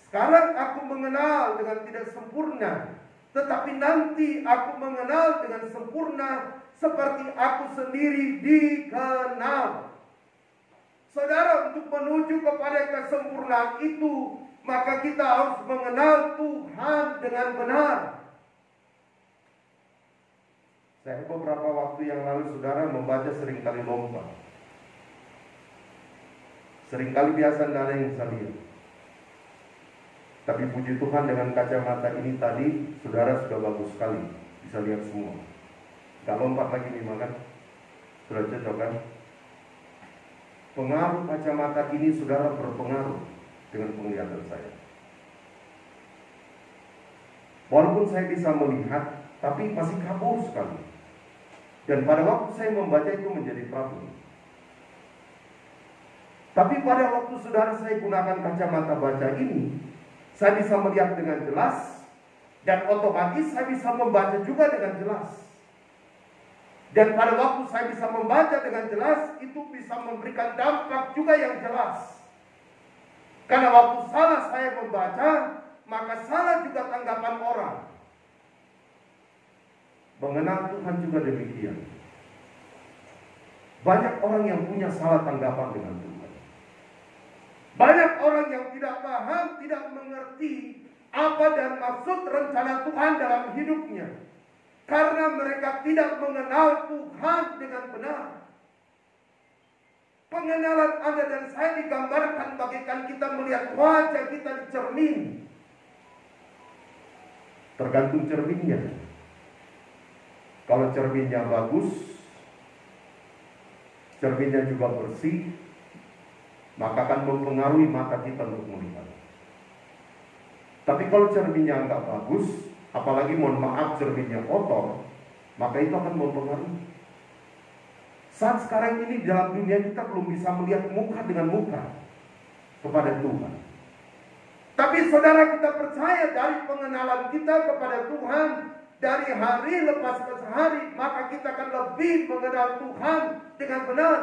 Sekarang aku mengenal dengan tidak sempurna, tetapi nanti aku mengenal dengan sempurna seperti aku sendiri dikenal. Saudara, untuk menuju kepada kesempurnaan itu, maka kita harus mengenal Tuhan dengan benar. Saya beberapa waktu yang lalu, saudara, membaca seringkali lomba. Seringkali biasa tidak ada yang saya lihat. Tapi puji Tuhan, dengan kacamata ini tadi, saudara, sudah bagus sekali. Bisa lihat semua. Gak lompat lagi nih, makan. Sudah cocok kan? Pengaruh kacamata ini, saudara, berpengaruh dengan penglihatan saya. Walaupun saya bisa melihat, tapi masih kabur sekali. Dan pada waktu saya membaca itu menjadi problem. Tapi pada waktu, saudara, saya gunakan kacamata baca ini, saya bisa melihat dengan jelas, dan otomatis saya bisa membaca juga dengan jelas. Dan pada waktu saya bisa membaca dengan jelas, itu bisa memberikan dampak juga yang jelas. Karena waktu salah saya membaca, maka salah juga tanggapan orang. Mengenal Tuhan juga demikian. Banyak orang yang punya salah tanggapan dengan Tuhan. Banyak orang yang tidak paham, tidak mengerti apa dan maksud rencana Tuhan dalam hidupnya. Karena mereka tidak mengenal Tuhan dengan benar. Pengenalan Anda dan saya digambarkan bagaikan kita melihat wajah kita di cermin. Tergantung cerminnya. Kalau cerminnya bagus, cerminnya juga bersih, maka akan mempengaruhi mata kita untuk melihat. Tapi kalau cerminnya enggak bagus, apalagi mohon maaf cerminnya kotor, maka itu akan mempengaruhi. Saat sekarang ini dalam dunia kita belum bisa melihat muka dengan muka kepada Tuhan. Tapi saudara, kita percaya dari pengenalan kita kepada Tuhan, dari hari lepas ke hari, maka kita akan lebih mengenal Tuhan dengan benar.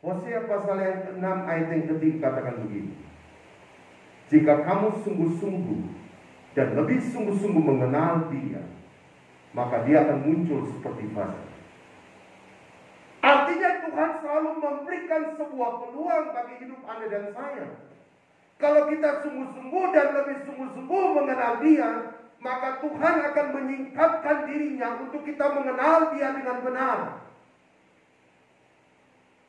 Hosea pasal yang ke-6 ayat yang ke-3 katakan begini. Jika kamu sungguh-sungguh dan lebih sungguh-sungguh mengenal Dia, maka Dia akan muncul seperti fajar. Artinya Tuhan selalu memberikan sebuah peluang bagi hidup Anda dan saya. Kalau kita sungguh-sungguh dan lebih sungguh-sungguh mengenal Dia, maka Tuhan akan menyingkapkan dirinya untuk kita mengenal Dia dengan benar.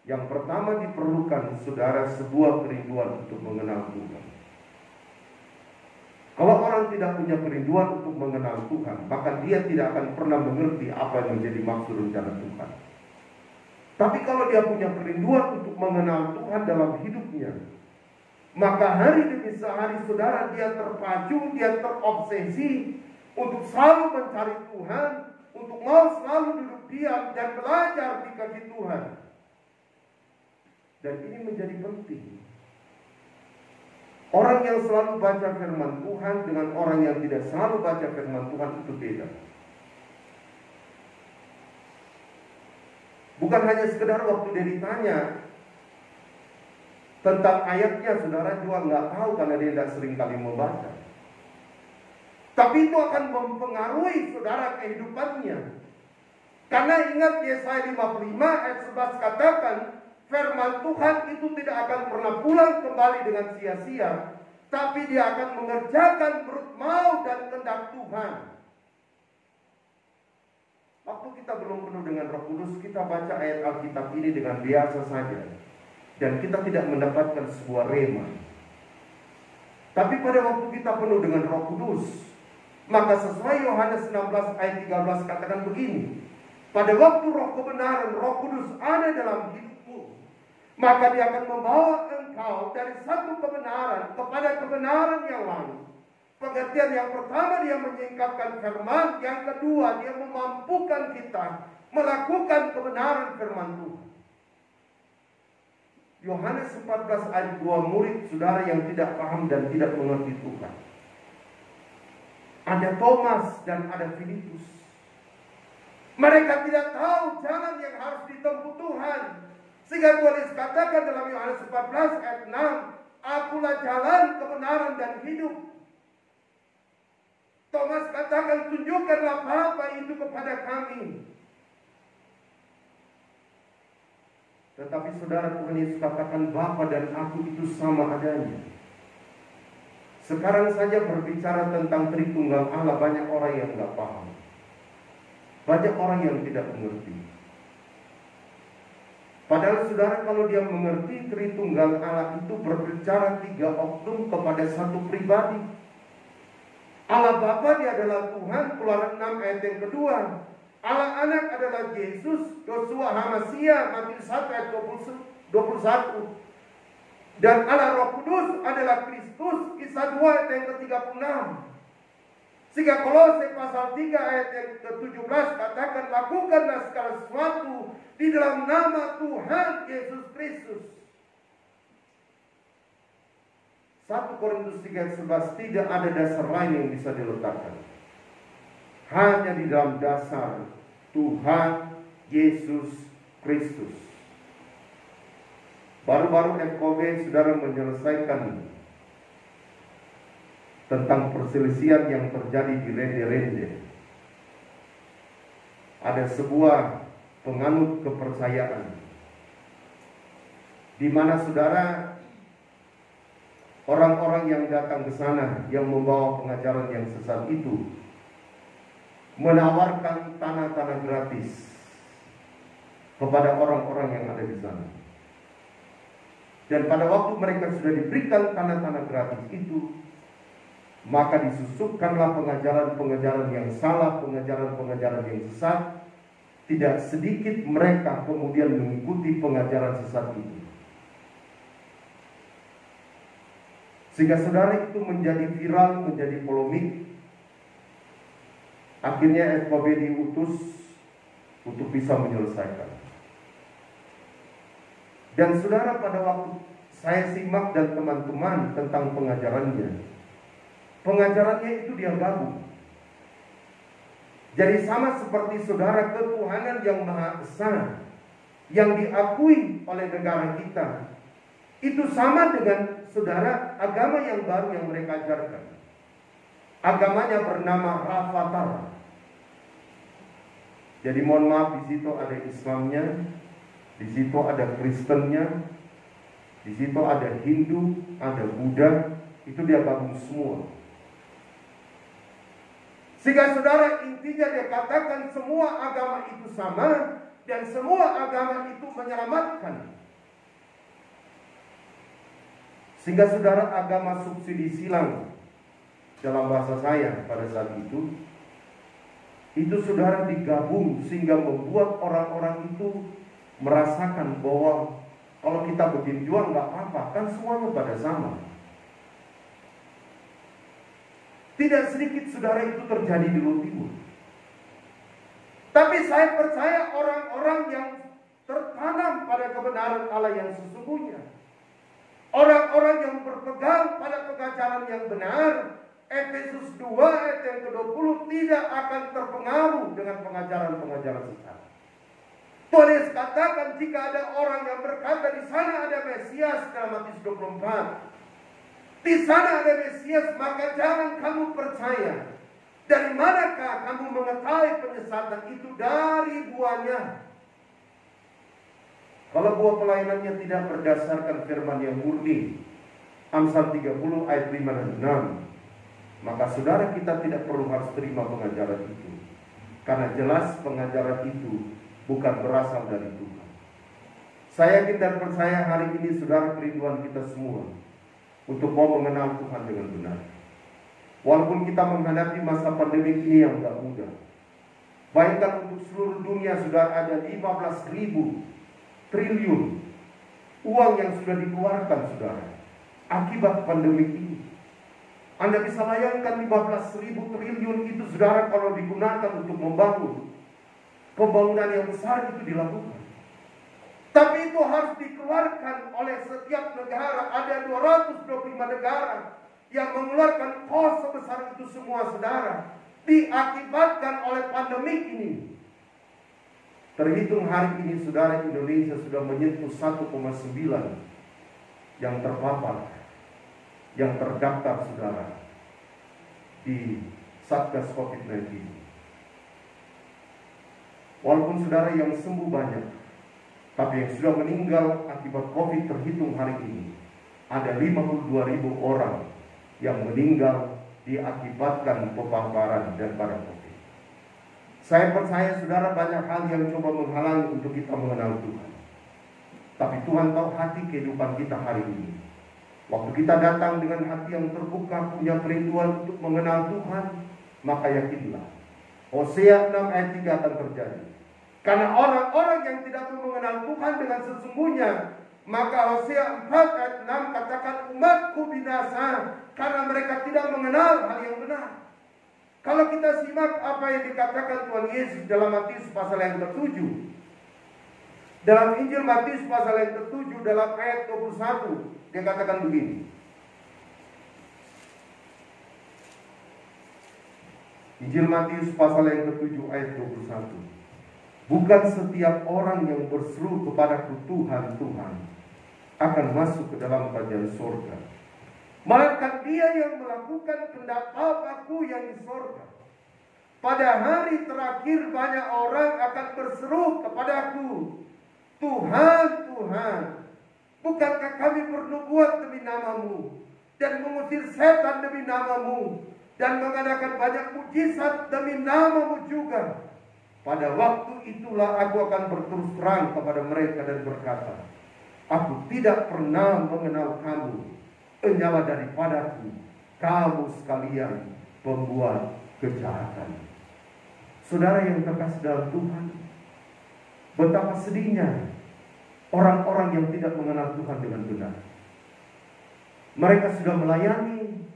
Yang pertama diperlukan, saudara, sebuah kerinduan untuk mengenal Tuhan. Kalau orang tidak punya kerinduan untuk mengenal Tuhan, maka dia tidak akan pernah mengerti apa yang menjadi maksud rencana Tuhan. Tapi kalau dia punya kerinduan untuk mengenal Tuhan dalam hidupnya, maka hari demi sehari, saudara, dia terpacu, dia terobsesi untuk selalu mencari Tuhan, untuk mau selalu duduk diam dan belajar di kaki Tuhan. Dan ini menjadi penting. Orang yang selalu baca firman Tuhan dengan orang yang tidak selalu baca firman Tuhan itu beda. Bukan hanya sekedar waktu dia ditanya tentang ayatnya, saudara juga nggak tahu karena dia tidak sering kali membaca. Tapi itu akan mempengaruhi saudara kehidupannya. Karena ingat Yesaya 55 ayat 11 katakan, firman Tuhan itu tidak akan pernah pulang kembali dengan sia-sia, tapi dia akan mengerjakan menurut mau dan kehendak Tuhan. Waktu kita belum penuh dengan Roh Kudus, kita baca ayat Alkitab ini dengan biasa saja, dan kita tidak mendapatkan sebuah rema. Tapi pada waktu kita penuh dengan Roh Kudus, maka sesuai Yohanes 16 ayat 13 katakan begini, pada waktu Roh kebenaran, Roh Kudus ada dalam hidupmu, maka dia akan membawa engkau dari satu kebenaran kepada kebenaran yang lain. Pengertian yang pertama, dia menyingkapkan firman. Yang kedua, dia memampukan kita melakukan kebenaran firman Tuhan. Yohanes 14 ayat 2, murid saudara yang tidak paham dan tidak mengerti Tuhan. Ada Thomas dan ada Filipus. Mereka tidak tahu jalan yang harus ditempuh Tuhan. Sehingga Tuhan katakan dalam Yohanes 14 ayat 6, akulah jalan, kebenaran dan hidup. Thomas katakan, tunjukkanlah Bapa itu kepada kami. Tetapi saudara, Tuhan Yesus katakan Bapa dan aku itu sama adanya. Sekarang saja berbicara tentang Tritunggal Allah, banyak orang yang tidak paham. Banyak orang yang tidak mengerti. Padahal saudara, kalau dia mengerti Tritunggal Allah itu berbicara 3 oknum kepada satu pribadi. Allah Bapa dia adalah Tuhan, Keluaran 6 ayat yang kedua. Allah Anak adalah Yesus, Yosua Hamasia, Matius 1 ayat 21. Dan Allah Roh Kudus adalah Kristus, Kisah 2 ayat yang ke-36. Sehingga Kolose pasal 3 ayat yang ke-17 katakan, lakukanlah segala sesuatu di dalam nama Tuhan Yesus Kristus. 1 Korintus 3 ayat 11, tidak ada dasar lain yang bisa diletakkan. Hanya di dalam dasar Tuhan Yesus Kristus. Baru-baru FKB saudara menyelesaikan tentang perselisihan yang terjadi di Rende-Rende. Ada sebuah penganut kepercayaan di mana saudara, orang-orang yang datang ke sana yang membawa pengajaran yang sesat itu menawarkan tanah-tanah gratis kepada orang-orang yang ada di sana. Dan pada waktu mereka sudah diberikan tanah-tanah gratis itu, maka disusupkanlah pengajaran-pengajaran yang salah, pengajaran-pengajaran yang sesat. Tidak sedikit mereka kemudian mengikuti pengajaran sesat itu. Sehingga saudara itu menjadi viral, menjadi polemik. Akhirnya FKB diutus untuk bisa menyelesaikan. Dan saudara, pada waktu saya simak dan teman-teman tentang pengajarannya itu dia gabung. Jadi sama seperti saudara, ketuhanan yang maha besar yang diakui oleh negara kita, itu sama dengan saudara agama yang baru yang mereka ajarkan. Agamanya bernama Rafathar. Jadi mohon maaf, di situ ada Islamnya, di situ ada Kristennya, di situ ada Hindu, ada Buddha, itu dia gabung semua. Sehingga saudara, intinya dia katakan semua agama itu sama dan semua agama itu menyelamatkan. Sehingga saudara, agama subsidi silang dalam bahasa saya pada saat itu saudara digabung sehingga membuat orang-orang itu merasakan bahwa kalau kita berjuang nggak apa-apa, kan semuanya pada sama. Tidak sedikit saudara itu terjadi di Luar Timur. Tapi saya percaya orang-orang yang tertanam pada kebenaran Allah yang sesungguhnya, orang-orang yang berpegang pada pengajaran yang benar, Efesus 2 ayat yang ke-20, tidak akan terpengaruh dengan pengajaran-pengajaran sesat. Tuhan Yesus katakan, jika ada orang yang berkata di sana ada Mesias dalam Matius 24, di sana ada Mesias, maka jangan kamu percaya. Dari manakah kamu mengetahui penyesatan itu? Dari buahnya. Kalau buah pelayanannya tidak berdasarkan firman yang murni, Amsal 30 ayat 5 dan 6, maka saudara kita tidak perlu harus terima pengajaran itu. Karena jelas pengajaran itu bukan berasal dari Tuhan. Saya yakin dan percaya hari ini saudara kerinduan kita semua untuk mau mengenal Tuhan dengan benar. Walaupun kita menghadapi masa pandemi ini yang gak mudah. Bayangkan untuk seluruh dunia sudah ada 15.000 triliun uang yang sudah dikeluarkan saudara akibat pandemi ini. Anda bisa bayangkan 15.000 triliun itu saudara kalau digunakan untuk membangun pembangunan yang besar itu dilakukan. Tapi itu harus dikeluarkan oleh setiap negara. Ada 225 negara yang mengeluarkan kos sebesar itu semua saudara. Diakibatkan oleh pandemi ini. Terhitung hari ini saudara, Indonesia sudah menyentuh 1,9 yang terpapar, yang terdaftar saudara di Satgas COVID-19. Walaupun saudara yang sembuh banyak, tapi yang sudah meninggal akibat COVID terhitung hari ini ada 52.000 orang yang meninggal diakibatkan pepaparan daripada COVID. Saya percaya saudara banyak hal yang coba menghalangi untuk kita mengenal Tuhan. Tapi Tuhan tahu hati kehidupan kita hari ini. Waktu kita datang dengan hati yang terbuka, punya kerinduan untuk mengenal Tuhan, maka yakinlah Hosea 6 ayat 3 akan terjadi. Karena orang-orang yang tidak mau mengenal Tuhan dengan sesungguhnya, maka Hosea 4 ayat 6 katakan umatku binasa karena mereka tidak mengenal hal yang benar. Kalau kita simak apa yang dikatakan Tuhan Yesus dalam Matius pasal yang ke-7. Dalam Injil Matius pasal yang ke-7 dalam ayat 21, dia katakan begini. Injil Matius pasal yang ke-7 ayat 21. Bukan setiap orang yang berseru kepadaku Tuhan, Tuhan akan masuk ke dalam kerajaan surga, melainkan dia yang melakukan kehendak Bapa-Ku yang di surga. Pada hari terakhir banyak orang akan berseru kepadaku, Tuhan, Tuhan, bukankah kami bernubuat demi nama-Mu dan mengusir setan demi nama-Mu dan mengadakan banyak mujizat demi nama-Mu juga? Pada waktu itulah aku akan berterus terang kepada mereka dan berkata, aku tidak pernah mengenal kamu. Enyala daripadaku, kamu sekalian pembuat kejahatan. Saudara yang terkasih dalam Tuhan, betapa sedihnya orang-orang yang tidak mengenal Tuhan dengan benar. Mereka sudah melayani,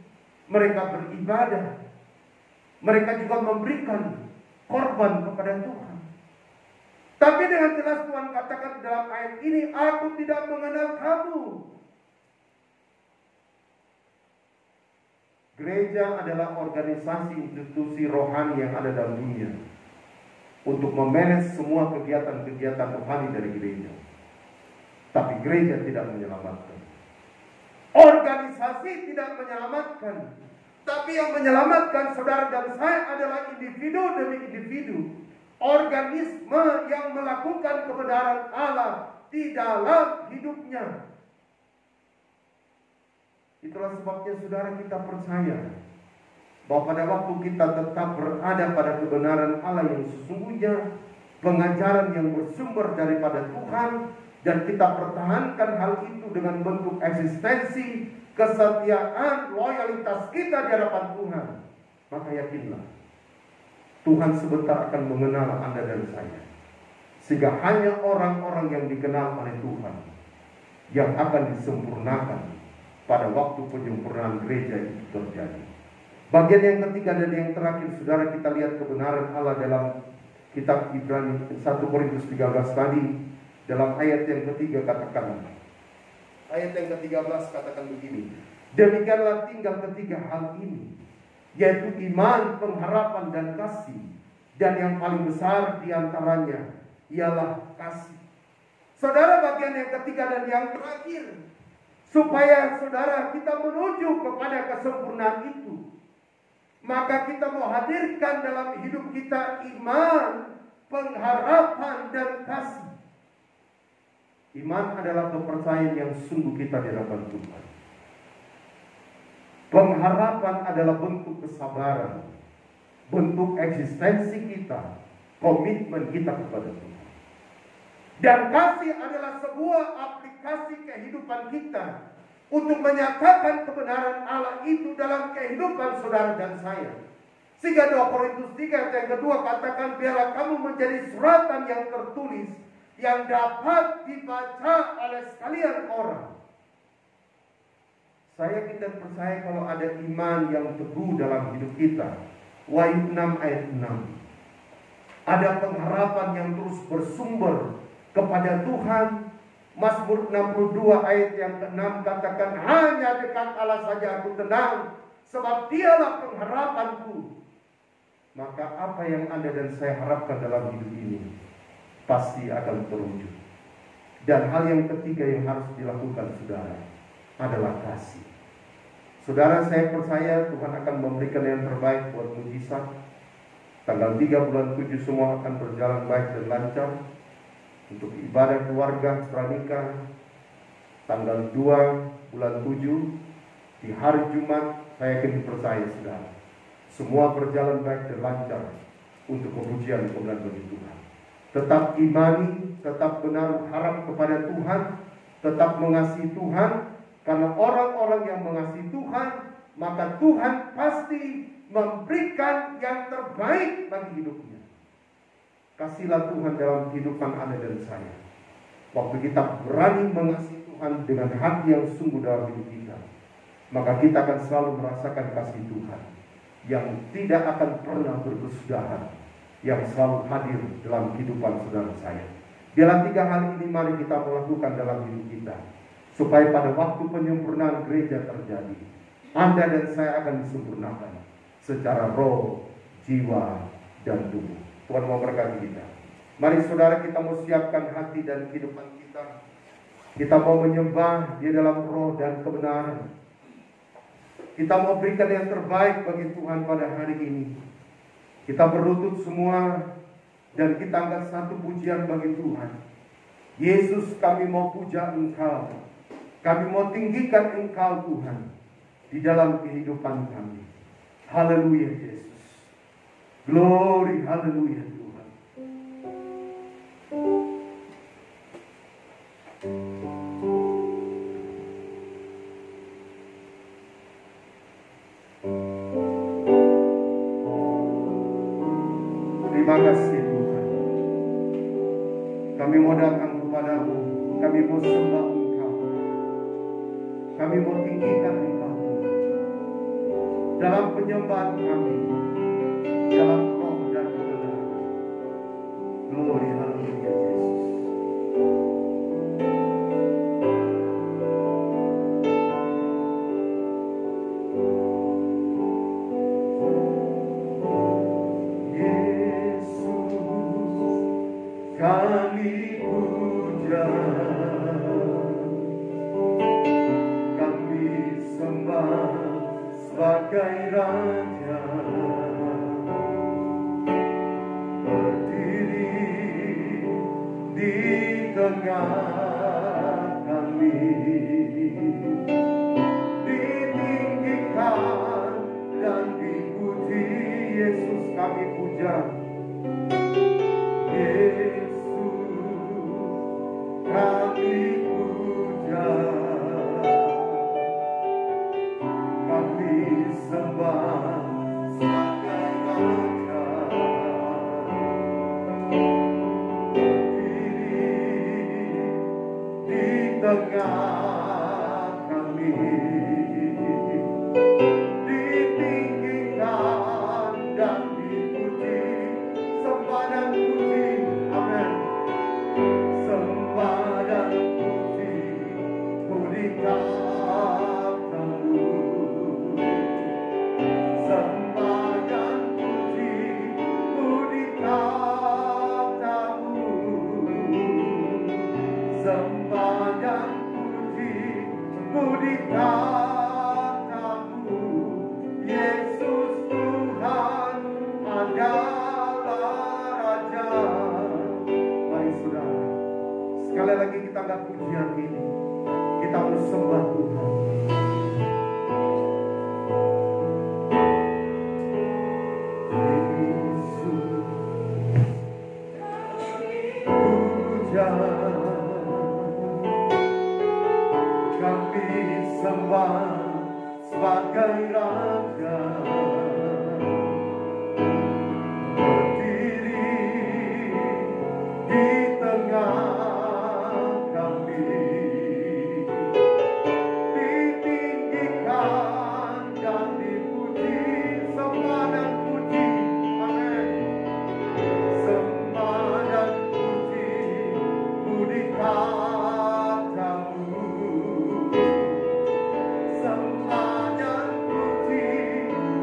mereka beribadah, mereka juga memberikan korban kepada Tuhan. Tapi dengan jelas Tuhan katakan dalam ayat ini, aku tidak mengenal kamu. Gereja adalah organisasi institusi rohani yang ada dalam dunia untuk memanage semua kegiatan-kegiatan rohani dari gereja. Tapi gereja tidak menyelamatkan. Organisasi tidak menyelamatkan. Tapi yang menyelamatkan saudara dan saya adalah individu demi individu. Organisme yang melakukan kebenaran Allah di dalam hidupnya. Itulah sebabnya saudara kita percaya bahwa pada waktu kita tetap berada pada kebenaran Allah yang sesungguhnya, pengajaran yang bersumber daripada Tuhan, dan kita pertahankan hal itu dengan bentuk eksistensi, kesetiaan, loyalitas kita di hadapan Tuhan, maka yakinlah Tuhan sebentar akan mengenal Anda dan saya. Sehingga hanya orang-orang yang dikenal oleh Tuhan yang akan disempurnakan pada waktu penyempurnaan gereja itu terjadi. Bagian yang ketiga dan yang terakhir, saudara, kita lihat kebenaran Allah dalam kitab Ibrani 1 Korintus 13 tadi. Dalam ayat yang ketiga katakan, ayat yang ke-13 katakan begini, demikianlah tinggal ketiga hal ini, yaitu iman, pengharapan, dan kasih. Dan yang paling besar diantaranya ialah kasih. Saudara, bagian yang ketiga dan yang terakhir, supaya saudara kita menuju kepada kesempurnaan itu, maka kita mau hadirkan dalam hidup kita iman, pengharapan, dan kasih. Iman adalah kepercayaan yang sungguh kita di hadapan Tuhan. Pengharapan adalah bentuk kesabaran, bentuk eksistensi kita, komitmen kita kepada Tuhan. Dan kasih adalah sebuah aplikasi kehidupan kita untuk menyatakan kebenaran Allah itu dalam kehidupan saudara dan saya. Sehingga 2 Korintus 3 yang kedua katakan, biarlah kamu menjadi suratan yang tertulis, yang dapat dibaca oleh sekalian orang. Saya yakin dan percaya kalau ada iman yang teguh dalam hidup kita. Wahyu 6 ayat 6. Ada pengharapan yang terus bersumber kepada Tuhan. Mazmur 62 ayat yang ke-6 katakan, hanya dekat Allah saja aku tenang, sebab dialah pengharapanku. Maka apa yang Anda dan saya harapkan dalam hidup ini pasti akan terwujud. Dan hal yang ketiga yang harus dilakukan saudara adalah kasih. Saudara, saya percaya Tuhan akan memberikan yang terbaik buat mujizat. Tanggal 3 bulan 7 semua akan berjalan baik dan lancar. Untuk ibadah keluarga pranikah tanggal 2 bulan 7 di hari Jumat, saya yakin percaya saudara, semua berjalan baik dan lancar untuk kepujian kemuliaan bagi Tuhan. Tetap imani, tetap menaruh harap kepada Tuhan, tetap mengasihi Tuhan, karena orang-orang yang mengasihi Tuhan, maka Tuhan pasti memberikan yang terbaik bagi hidupnya. Kasihlah Tuhan dalam kehidupan Anda dan saya. Waktu kita berani mengasihi Tuhan dengan hati yang sungguh dalam hidup kita, maka kita akan selalu merasakan kasih Tuhan yang tidak akan pernah berkesudahan, yang selalu hadir dalam kehidupan saudara saya. Dalam 3 hal ini mari kita melakukan dalam hidup kita, supaya pada waktu penyempurnaan gereja terjadi, Anda dan saya akan disempurnakan secara roh, jiwa, dan tubuh. Tuhan mau berkati kita. Mari saudara, kita mau siapkan hati dan kehidupan kita. Kita mau menyembah di dalam roh dan kebenaran. Kita mau berikan yang terbaik bagi Tuhan pada hari ini. Kita berlutut semua dan kita angkat satu pujian bagi Tuhan. Yesus, kami mau puja Engkau. Kami mau tinggikan Engkau Tuhan di dalam kehidupan kami. Haleluya Yesus. Glory, haleluya Tuhan. Terima kasih Tuhan. Kami mau datang kepadamu. Kami mau sembah Engkau. Kami mau tinggikan Engkau dalam penyembahan kami, dalam roh dan kebenaran. Glory, haleluya Yesus. Kami puja, kami sembah sebagai Raja, berdiri di tengah kami, ditinggikan dan dipuji. Yesus kami puja, Yesus kami puja, kami sembah sebagai Raja, berdiri di tengah kami, ditinggikan dan dipuji. Sembah dan puji adalah Raja. Mari saudara, sekali lagi kita angkat pujian ini, kita bersembah Tuhan. Kami sembah sebagai Raja, berdiri di tengah kami, ditinggikan dan dipuji, sembah dan puji, amin. Sembah dan puji, puji katamu. Sembah dan puji,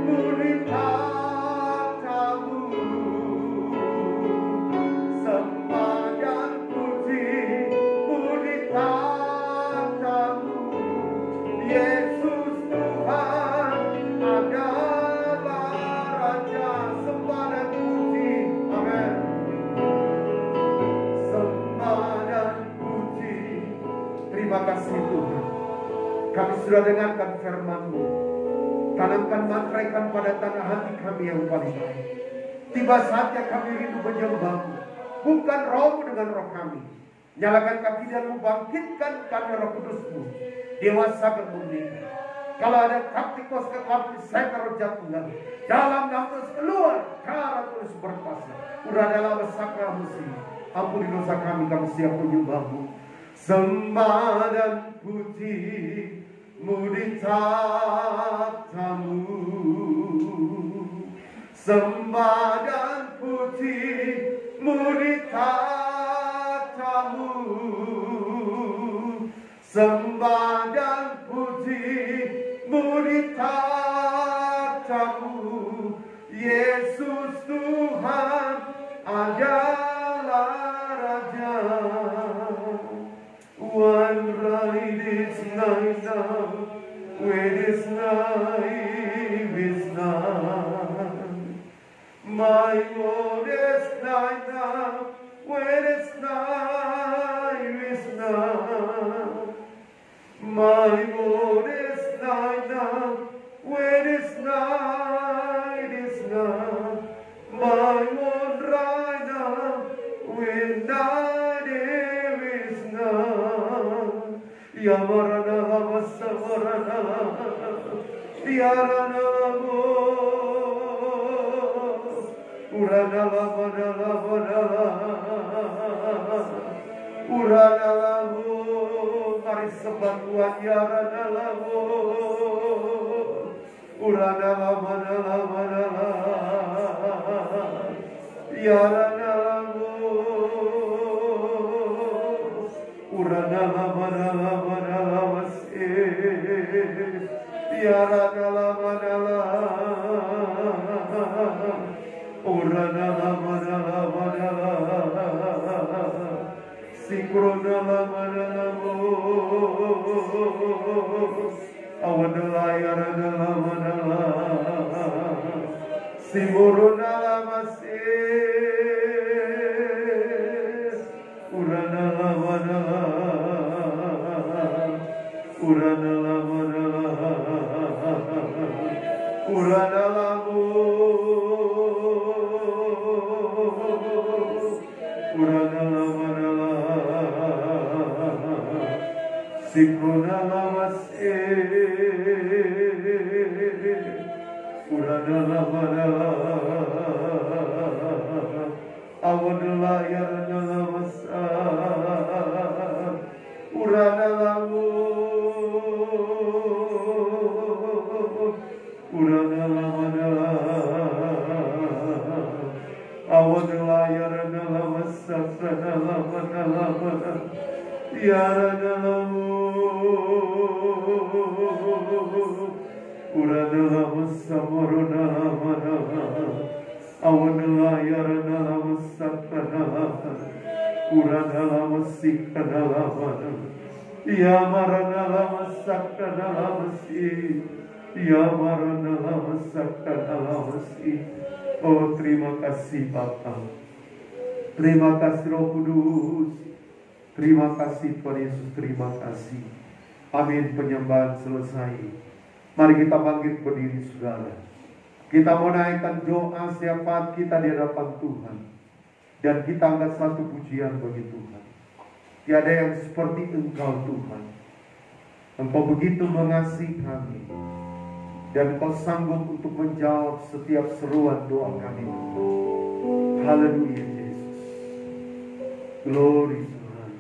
puji katamu. Sembah dan puji, puji katamu. Yesus Tuhan adalah Raja. Sembah dan puji, amin. Sembah dan puji. Terima kasih Tuhan, kami sudah dengarkan firman-Mu. Tanamkan, matraikan pada tanah hati kami yang paling baik. Tiba saatnya kami rindu menyembah-Mu, bukan roh-Mu dengan roh kami. Nyalakan kekidahan-Mu, bangkitkan kami roh kudus-Mu, dewasakan murnikan. Kalau ada taktikos kekelapan, saya taruh jatuhkan. Dalam nama keluar, cara tulis berkuasa. Uradalah besakra musim. Ampuni dosa kami siap menyembah-Mu. Sembah dan puji, muji tatamu. Sembah dan puji, muji tatamu. Sembah dan puji, muji tatamu. Yesus Tuhan adalah Raja. One right is night now, when is night is night. My Lord is night now, when is night is night. My Lord is night now, when is night is night. My Lord right now, when night is night. Yamarana Havasamarana Yarana Lamo Urana Lavana Lavana Urana Lamo. Mari sembah Tuhan. Yarana Lamo Urana Lavana Lavana Yarana Lamo Urana Lavana Lavana Lavase Yarana Lavana Urana Lavana Lavana Sikrona Lavana Lamo Awadala Yarana Lavana Simuruna Lavase Urana Lavana Urana Lavana Urana Lamo Urana Lavana Sikrona Lavase Urana Lavana Awadala Yarana Lavasa Urana Lamo Urana Lavana Awadala Yarana Lavasa Lavana Lavana Yarana Lamo Urana Lavasa Morona Lavana Awadala Yarana Lavasa Lavana Urana Lavasi Lavana Yamarana Lavasa Lavasi Yamarana Lavasa Lavasi Oh, terima kasih Bapa. Terima kasih Roh Kudus. Terima kasih Tuhan Yesus, terima kasih. Amin, penyembahan selesai. Mari kita bangkit berdiri saudara. Kita mau naikkan doa syafaat kita di hadapan Tuhan. Dan kita angkat satu pujian bagi Tuhan. Tiada yang seperti Engkau Tuhan. Engkau begitu mengasihi kami. Dan Engkau sanggup untuk menjawab setiap seruan doa kami. Haleluya Yesus. Glory Tuhan.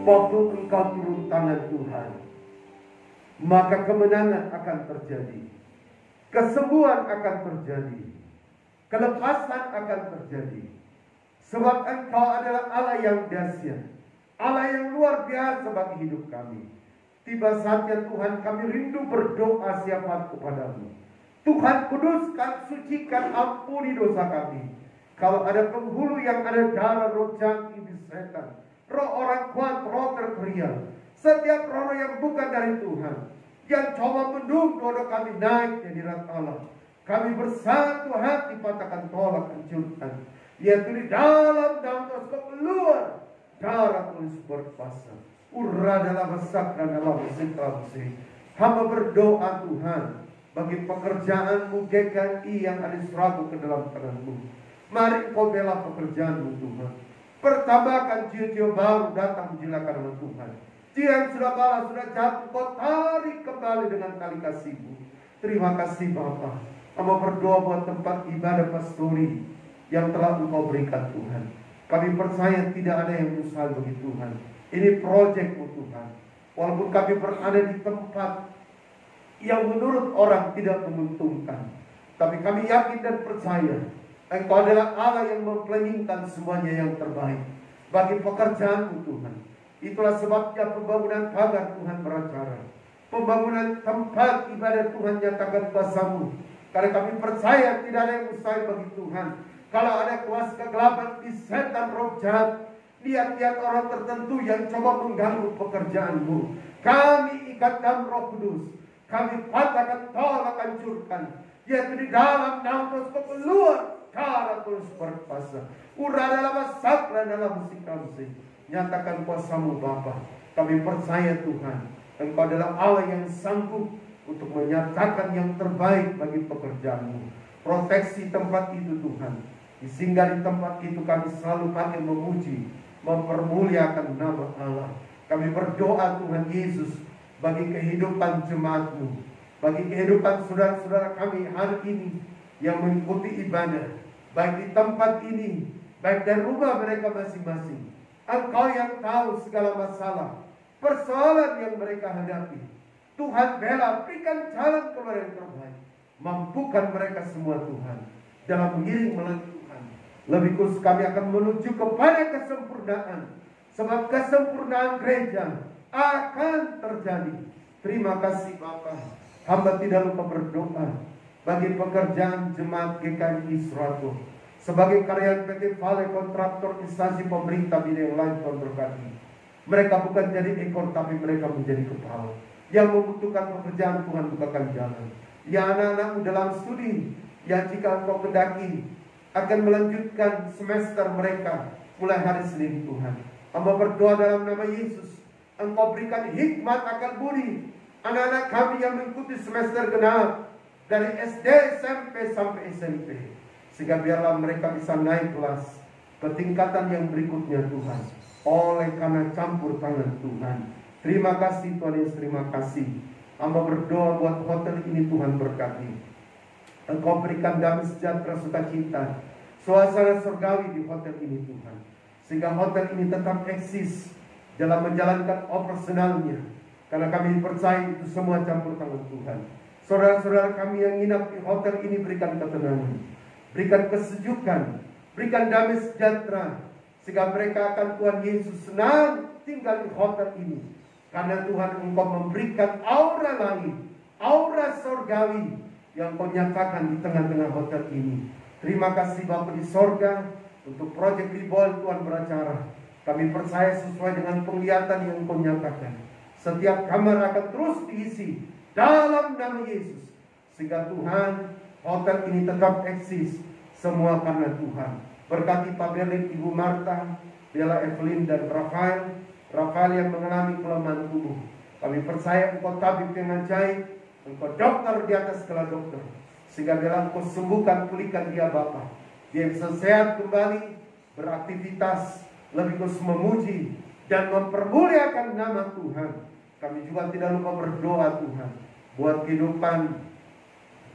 Waktu Engkau turun tangan Tuhan, maka kemenangan akan terjadi, kesembuhan akan terjadi, kelepasan akan terjadi. Sebab Engkau adalah Allah yang dahsyat, Allah yang luar biasa bagi hidup kami. Tiba saatnya Tuhan, kami rindu berdoa syafaat kepadamu. Tuhan, kuduskan, sucikan, ampuni dosa kami. Kalau ada penghulu yang ada darah, roh jahat, iblis setan, roh orang kuat, roh terkerial, setiap roh yang bukan dari Tuhan, yang coba mendung doa kami naik jadi hadirat Allah. Kami bersatu hati patahkan tolak hancurkan, yaitu di dalam terus keluar darah tulis berkuasa. Urra dalam sakra dalam sikramsi. Hamba berdoa Tuhan bagi pekerjaanmu GKI yang ada seragu ke dalam tanganmu. Mari Kau bela pekerjaanmu Tuhan. Pertambahkan jiwa-jiwa baru datang menjilakan nama Tuhan. Jiwa yang sudah balas, sudah jatuh, Kau tarik kembali dengan tali kasih-Mu. Terima kasih Bapa. Hamba berdoa buat tempat ibadah pastori yang telah Engkau berikan Tuhan. Kami percaya tidak ada yang mustahil bagi Tuhan. Ini proyek-Mu Tuhan. Walaupun kami berada di tempat yang menurut orang tidak menguntungkan, tapi kami yakin dan percaya Engkau adalah Allah yang memplanningkan semuanya yang terbaik bagi pekerjaan-Mu Tuhan. Itulah sebabnya pembangunan pagar Tuhan beracara. pembangunan tempat ibadah Tuhan, nyatakan kuasa-Mu. Karena kami percaya tidak ada yang mustahil bagi Tuhan. Kalau ada kuasa kegelapan di setan roh jahat, lihat-lihat orang tertentu yang coba mengganggu pekerjaan-Mu, kami ikatkan Roh Kudus, kami patahkan, tolak, hancurkan, yaitu di dalam nama Yesus keluar karena Tuhan berkuasa. Urada dalam sakra dalam musik-musik, nyatakan kuasa-Mu Bapa. Kami percaya Tuhan, Engkau adalah Allah yang sanggup untuk menyatakan yang terbaik bagi pekerjaan-Mu. Proteksi tempat itu Tuhan, sehingga di tempat itu kami selalu pakai memuji, mempermuliakan nama Allah. Kami berdoa Tuhan Yesus bagi kehidupan jemaat-Mu, bagi kehidupan saudara-saudara kami hari ini yang mengikuti ibadah, baik di tempat ini, baik dari rumah mereka masing-masing. Engkau yang tahu segala masalah, persoalan yang mereka hadapi. Tuhan bela, berikan jalan keluar yang terbaik. Mampukan mereka semua Tuhan dalam mengiring melalui Tuhan. Lebih khusus kami akan menuju kepada kesempurnaan. Sebab kesempurnaan gereja akan terjadi. Terima kasih Bapa. Hamba tidak lupa berdoa bagi pekerjaan jemaat GKI Surato. Sebagai karyawan PT Vale, kontraktor instansi pemerintah bidang lain, Tuhan berkati. Mereka bukan jadi ekor, tapi mereka menjadi kepala. Yang membutuhkan pekerjaan, Tuhan bukakan jalan. Ya anak-anakmu dalam studi, yang jika engkau kendaki akan melanjutkan semester mereka mulai hari Senin Tuhan. Hamba berdoa dalam nama Yesus, Engkau berikan hikmat akal budi anak-anak kami yang mengikuti semester genap dari SD, SMP sampai SMP, sehingga biarlah mereka bisa naik kelas ke tingkatan yang berikutnya Tuhan, oleh karena campur tangan Tuhan. Terima kasih Tuhan Yesus, terima kasih. Hamba berdoa buat hotel ini Tuhan berkati. Engkau berikan damai sejahtera sukacita, suasana surgawi di hotel ini Tuhan, sehingga hotel ini tetap eksis dalam menjalankan operasionalnya. Karena kami percaya itu semua campur tangan Tuhan. Saudara-saudara kami yang nginap di hotel ini berikan ketenangan, berikan kesejukan, berikan damai sejahtera, sehingga mereka akan Tuhan Yesus senang tinggal di hotel ini. Karena Tuhan Engkau memberikan aura lain, aura surgawi yang Kau nyatakan di tengah-tengah hotel ini. Terima kasih Bapa di sorga untuk proyek Reborn Tuhan beracara. Kami percaya sesuai dengan penglihatan yang Kau nyatakan, setiap kamar akan terus diisi dalam nama Yesus, sehingga Tuhan hotel ini tetap eksis semua karena Tuhan. Berkati Pak Berlin, Ibu Marta, Bella Evelyn dan Rafael yang mengalami kelemahan tubuh. Kami percaya Engkau tabib yang ajaib, Engkau dokter di atas segala dokter, sehingga biarlah Engkau sembuhkan, pulihkan dia Bapa. Dia bisa sehat kembali, beraktivitas, lebih khusus memuji dan mempermuliakan nama Tuhan. Kami juga tidak lupa berdoa Tuhan buat kehidupan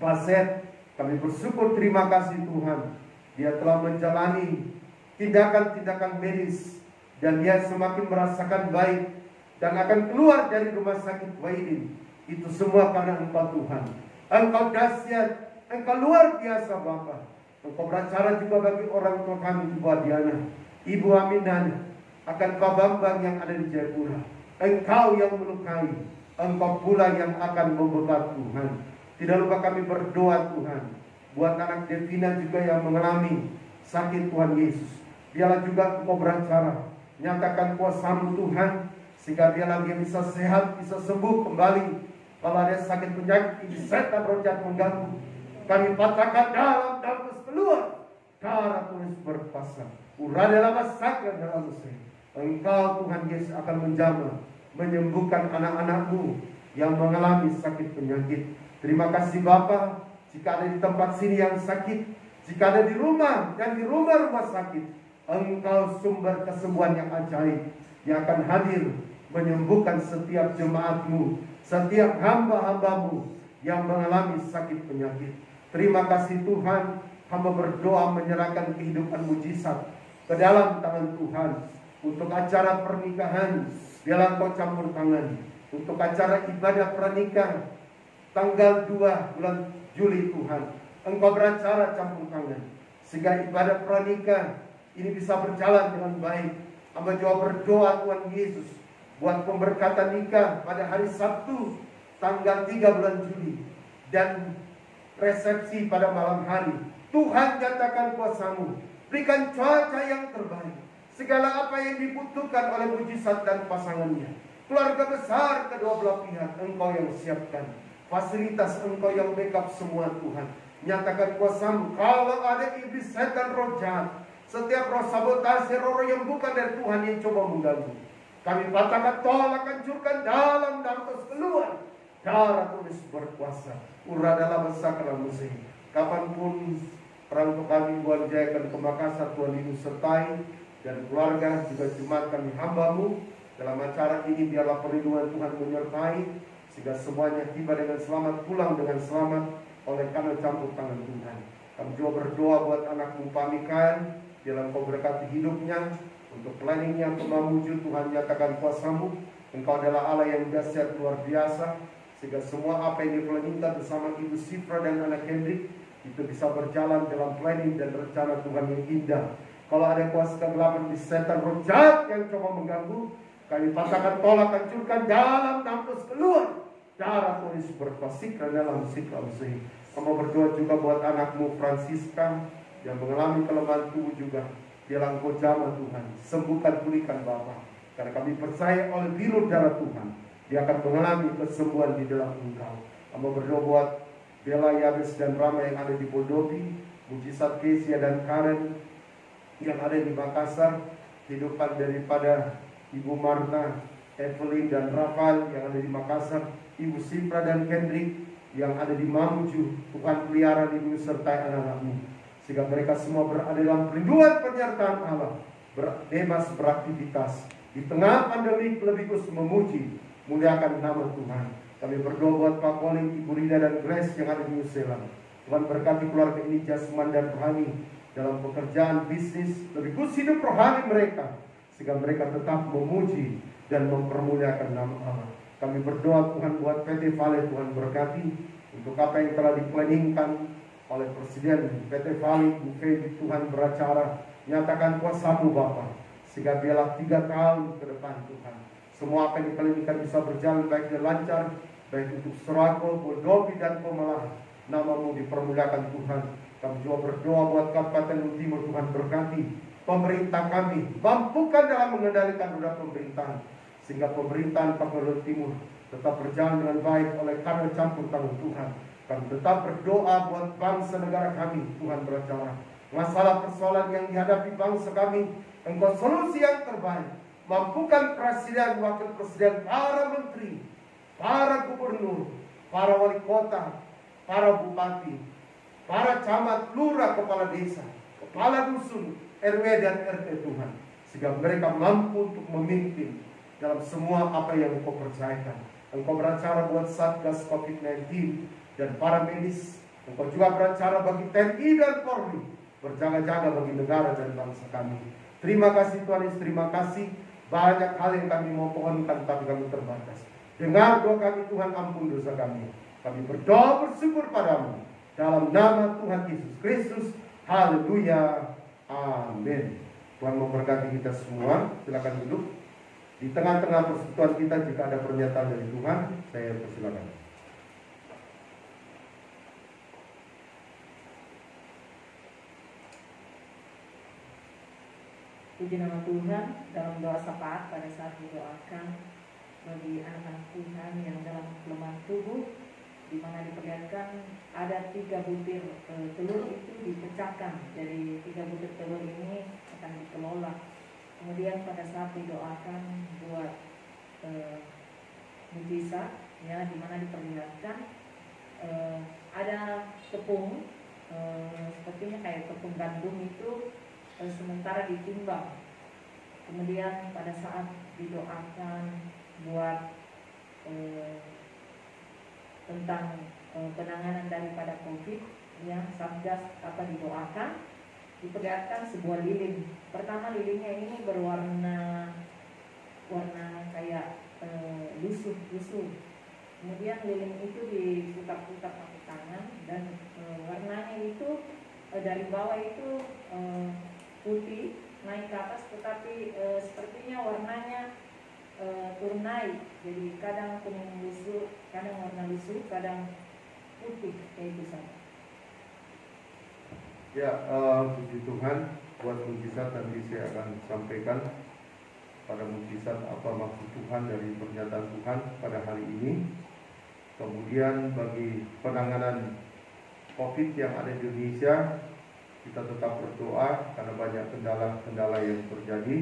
Paset. Kami bersyukur, terima kasih Tuhan, dia telah menjalani tindakan-tindakan medis dan dia semakin merasakan baik dan akan keluar dari rumah sakit Wahidin. Itu semua karena Engkau Tuhan. Engkau dahsyat, Engkau luar biasa Bapa. Engkau beracara juga bagi orang tua kami, Ibu Adiana, Ibu Aminah, akan Pak Bambang yang ada di Jayapura. Engkau yang melukai, Engkau pula yang akan membebat Tuhan. Tidak lupa kami berdoa Tuhan buat anak Devina juga yang mengalami sakit Tuhan Yesus. Biarlah juga Engkau beracara, nyatakan kuasa-Mu Tuhan, sehingga biarlah dia bisa sehat, bisa sembuh kembali. Kalau ada sakit penyakit ini, setan roh jahat mengganggu, kami patahkan dalam nafas keluar darah Tuhan berkuasa. Urada dalam sakra dalam mesin. Engkau Tuhan Yesus akan menjamah, menyembuhkan anak-anak-Mu yang mengalami sakit penyakit. Terima kasih Bapa. Jika ada di tempat sini yang sakit, jika ada di rumah dan di rumah-rumah sakit, Engkau sumber kesembuhan yang ajaib yang akan hadir menyembuhkan setiap jemaat-Mu, setiap hamba-hamba-Mu yang mengalami sakit penyakit. Terima kasih Tuhan. Hamba berdoa menyerahkan kehidupan mujizat ke dalam tangan Tuhan. Untuk acara pernikahan, biarlah Engkau campur tangan. Untuk acara ibadah pernikahan tanggal 2 bulan Juli Tuhan, Engkau beracara campur tangan, sehingga ibadah pernikahan ini bisa berjalan dengan baik. Hamba juga berdoa Tuhan Yesus buat pemberkatan nikah pada hari Sabtu tanggal 3 bulan Juli dan resepsi pada malam hari. Tuhan nyatakan kuasa-Mu, berikan cuaca yang terbaik, segala apa yang dibutuhkan oleh mujizat dan pasangannya, keluarga besar kedua belah pihak, Engkau yang siapkan, fasilitas Engkau yang backup semua Tuhan. Nyatakan kuasa-Mu, kalau ada iblis, setan, roh jahat, setiap roh sabotase, roh yang bukan dari Tuhan yang coba mengganggu, kami patahkan, tolak, hancurkan dalam terus keluar. Darah tulis berkuasa, uradalah besar Mesih. Kapanpun perantau kami Tuhan jayakan ke Makassar, Tuhan Ibu sertai dan keluarga juga jemaat kami hamba-Mu. Dalam acara ini biarlah perlindungan Tuhan menyertai, sehingga semuanya tiba dengan selamat, pulang dengan selamat oleh karena campur tangan Tuhan. Kami juga berdoa buat anak-Mu Pak Mikael, biarlah Engkau berkati hidupnya. Untuk planningnya untuk mewujud, Tuhan nyatakan kuasa-Mu. Engkau adalah Allah yang dahsyat luar biasa, sehingga semua apa yang diplaningkan bersama Ibu Sifra dan anak Hendrik itu bisa berjalan dalam planning dan rencana Tuhan yang indah. Kalau ada kuasa kegelapan di setan, roh jahat yang coba mengganggu, kami patahkan, tolak, hancurkan dalam kampus keluar. Darah tulis berpasikkan dalam sikap Mesih. Kamu berdoa juga buat anak-Mu Francisca yang mengalami kelemahan tubuh juga. Biarlah Engkau jamah Tuhan, sembuhkan, pulihkan Bapa. Karena kami percaya oleh biru darah Tuhan, dia akan mengalami kesembuhan di dalam Engkau. Kamu berdoa buat Bella, Yabes, dan Rama yang ada di Boldovi, mujizat Kesia dan Karen yang ada di Makassar, kehidupan daripada Ibu Marta, Evelyn, dan Rafael yang ada di Makassar, Ibu Sifra dan Kendrick yang ada di Mamuju. Tuhan pelihara Ibu sertai anak-anak-Mu, sehingga mereka semua berada dalam perlindungan penyertaan Allah, bebas beraktivitas di tengah pandemi, lebih khusus memuji, muliakan nama Tuhan. Kami berdoa buat Pak Colin, Ibu Rida, dan Grace yang ada di New Zealand. Tuhan berkati keluarga ini jasmani dan rohani dalam pekerjaan, bisnis, lebih khusus hidup rohani mereka, sehingga mereka tetap memuji dan mempermuliakan nama Allah. Kami berdoa Tuhan buat PT Vale, Tuhan berkati untuk apa yang telah diplanningkan oleh Presiden PT Vale, Bu Feby. Tuhan beracara, nyatakan kuasa-Mu Bapa, sehingga biarlah 3 tahun ke depan Tuhan, semua apa yang diplanningkan bisa berjalan baik dan lancar, baik untuk Serago, Boldovi, dan Pemalang. Nama-Mu dipermuliakan Tuhan. Kami juga berdoa buat Kabupaten Timur, Tuhan berkati pemerintah kami, mampukan dalam mengendalikan roda pemerintahan, sehingga pemerintahan Kabupaten Timur tetap berjalan dengan baik oleh karena campur tangan Tuhan. Kami tetap berdoa buat bangsa negara kami. Tuhan beracara, masalah persoalan yang dihadapi bangsa kami, Engkau solusi yang terbaik. Mampukan presiden, wakil presiden, para menteri, para gubernur, para wali kota, para bupati, para camat, lurah, kepala desa, kepala dusun, RW dan RT Tuhan, sehingga mereka mampu untuk memimpin dalam semua apa yang Engkau percayakan. Engkau beracara buat Satgas COVID-19 dan para medis. Engkau juga beracara bagi TNI dan Polri, berjaga-jaga bagi negara dan bangsa kami. Terima kasih Tuhan Yesus, terima kasih. Banyak hal yang kami mau pohonkan, tapi kami terbatas. Dengar doa kami Tuhan, ampun dosa kami. Kami berdoa bersyukur padamu dalam nama Tuhan Yesus Kristus. Haleluya, amin. Tuhan memberkati kita semua. Silakan duduk. Di tengah-tengah persekutuan kita, jika ada pernyataan dari Tuhan, saya persilakan. Puji nama Tuhan. Dalam doa syafaat pada saat didoakan bagi anak-anak Tuhan yang dalam kelemahan tubuh, di mana diperlihatkan ada 3 butir telur itu dipecahkan. Jadi 3 butir telur ini akan dikelola. Kemudian pada saat didoakan buat mujizat, ya, di mana diperlihatkan ada tepung, sepertinya kayak tepung gandum itu sementara ditimbang. Kemudian pada saat didoakan buat tentang penanganan daripada COVID, yang Satgas apa didoakan, diperlihatkan sebuah lilin. Pertama lilinnya ini berwarna kayak lusuh. Kemudian lilin itu diputar-putar pakai tangan dan warnanya itu dari bawah itu putih naik ke atas, tetapi sepertinya warnanya turun naik. Jadi kadang kuning lusuh, kadang warna lusuh, kadang putih kayak itu saja. Ya, puji Tuhan, buat mujizat nanti saya akan sampaikan pada mujizat apa maksud Tuhan dari pernyataan Tuhan pada hari ini. Kemudian bagi penanganan COVID yang ada di Indonesia, kita tetap berdoa karena banyak kendala-kendala yang terjadi,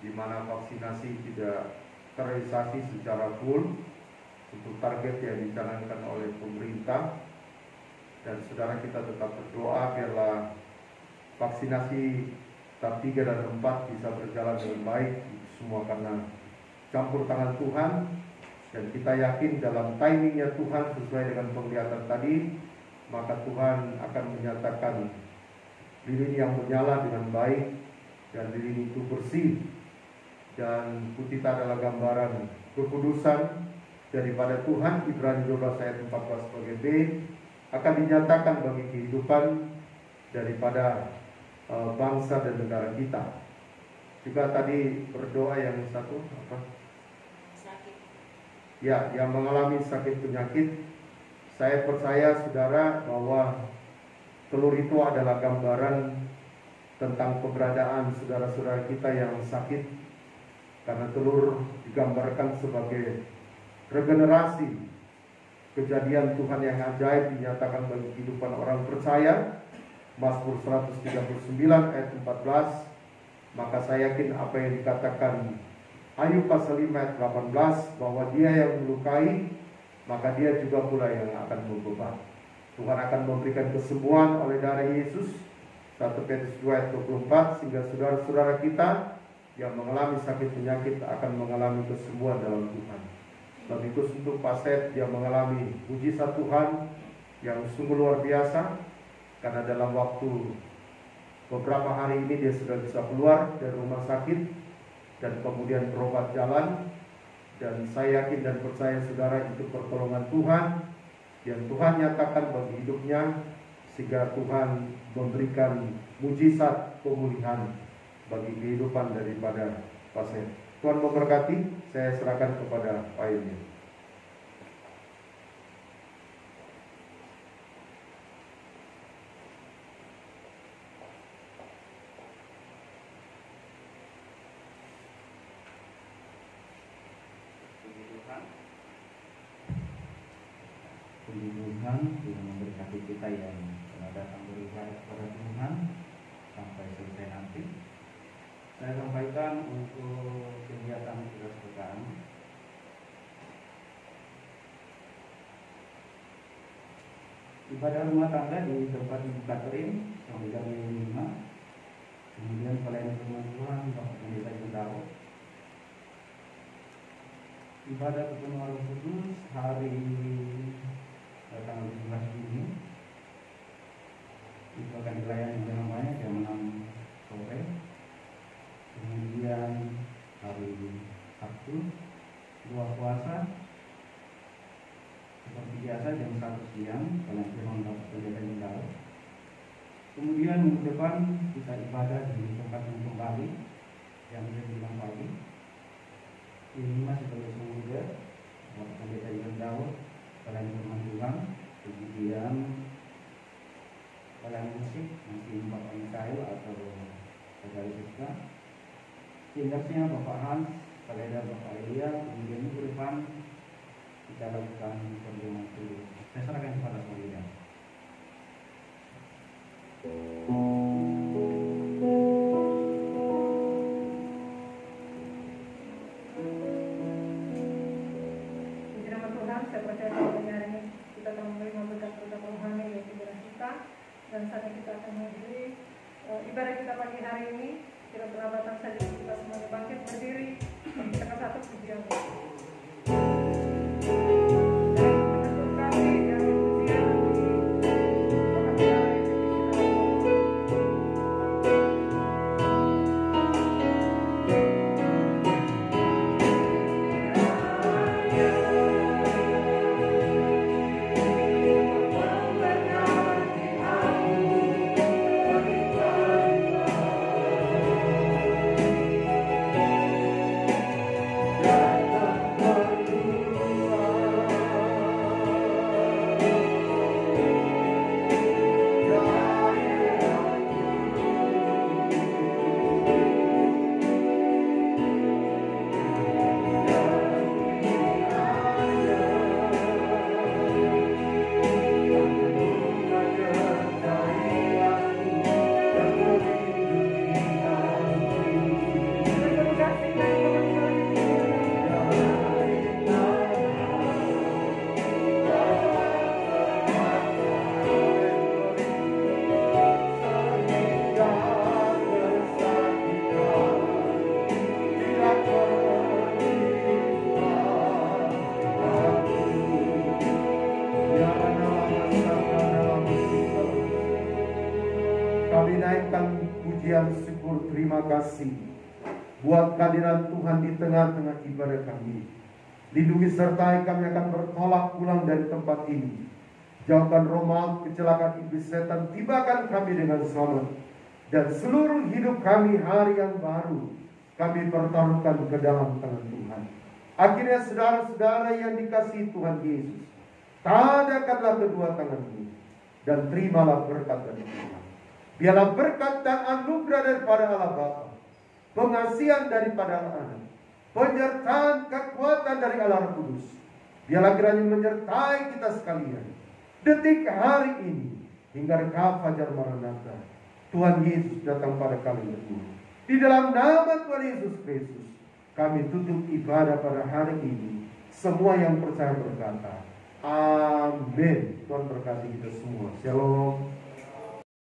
di mana vaksinasi tidak terrealisasi secara full untuk target yang dicanangkan oleh pemerintah. Dan saudara kita tetap berdoa biarlah vaksinasi tahap 3 dan 4 bisa berjalan dengan baik. Itu semua karena campur tangan Tuhan, dan kita yakin dalam timingnya Tuhan sesuai dengan penglihatan tadi, maka Tuhan akan menyatakan lilin yang menyala dengan baik, dan lilin itu bersih, dan kutita adalah gambaran kekudusan daripada Tuhan. Ibrani 12 ayat 14 sebagai B akan dinyatakan bagi kehidupan daripada bangsa dan negara kita. Juga tadi berdoa yang satu apa? Sakit. Ya, yang mengalami sakit penyakit. Saya percaya saudara bahwa telur itu adalah gambaran tentang keberadaan saudara-saudara kita yang sakit, karena telur digambarkan sebagai regenerasi. Kejadian Tuhan yang ajaib dinyatakan bagi kehidupan orang percaya. Mazmur 139 ayat 14. Maka saya yakin apa yang dikatakan Ayub pasal 5 ayat 18, bahwa dia yang melukai, maka dia juga pula yang akan membeban. Tuhan akan memberikan kesembuhan oleh darah Yesus. 1 Petrus 2 ayat 24. Sehingga saudara-saudara kita yang mengalami sakit penyakit akan mengalami kesembuhan dalam Tuhan. Bagi khusus untuk Pak Seth, dia mengalami mujizat Tuhan yang sungguh luar biasa, karena dalam waktu beberapa hari ini dia sudah bisa keluar dari rumah sakit dan kemudian berobat jalan. Dan saya yakin dan percaya saudara itu pertolongan Tuhan yang Tuhan nyatakan bagi hidupnya, sehingga Tuhan memberikan mujizat pemulihan bagi kehidupan daripada Pak Seth. Tuhan memberkati. Saya serahkan kepada Pak Yuni. Puji Tuhan yang memberkati kita yang telah datang beribadah kepada Tuhan sampai selesai nanti. Saya sampaikan untuk kegiatan kesertaan. Ibadah rumah tangga di tempat Ibu Catherine sampai jam 5. Kemudian pelayanan rumah Tuhan Bapak Pendeta Yudao. Ibadah pertemuan Roh Kudus hari tanggal 17 Juni itu akan dilayani dengan banyak jam 6 sore. Kemudian hari Sabtu buah puasa seperti biasa jam 1 siang kalian firman Bapak Pendeta Yudao. Kemudian minggu depan kita ibadah di tempat yang kembali yang jam 9 pagi. Ini masih terus muda Bapak Pendeta Yudao, kalian firman Tuhan. Kemudian kalian musik mungkin Bapak Mikael atau Saudara Siska. Tindaksnya Bapak Hans, Kaleda Bapak Elia. Kemudian minggu depan kita lakukan perjamuan dulu. Saya serahkan kepada Saudara. Puji nama Tuhan, saya percaya bahwa hari ini kita akan menerima berkat-berkat rohani yang pikiran kita, dan saatnya kita akan menghadiri ibadah kita pagi hari ini. Kita berabatan saja, kita semuanya bangkit berdiri, kita akan satu pujian. Terima naikkan pujian syukur terima kasih buat kehadiran Tuhan di tengah-tengah ibadah kami. Lindungi sertai kami akan bertolak pulang dari tempat ini. Jauhkan roh maut, kecelakaan iblis setan, tibakan kami dengan selamat. Dan seluruh hidup kami hari yang baru kami pertaruhkan ke dalam tangan Tuhan. Akhirnya saudara-saudara yang dikasihi Tuhan Yesus, tadakanlah kedua tanganmu dan terimalah berkat dari Tuhan. Biarlah berkat dan anugerah daripada Allah Bapa, pengasihan daripada Allah Anak, penyertaan kekuatan dari Allah Roh Kudus, biarlah kiranya menyertai kita sekalian detik hari ini hingga rekah fajar Maranatha. Tuhan Yesus datang pada kali kedua. Di dalam nama Tuhan Yesus Kristus kami tutup ibadah pada hari ini. Semua yang percaya berkata amin. Tuhan berkati kita semua. Shalom.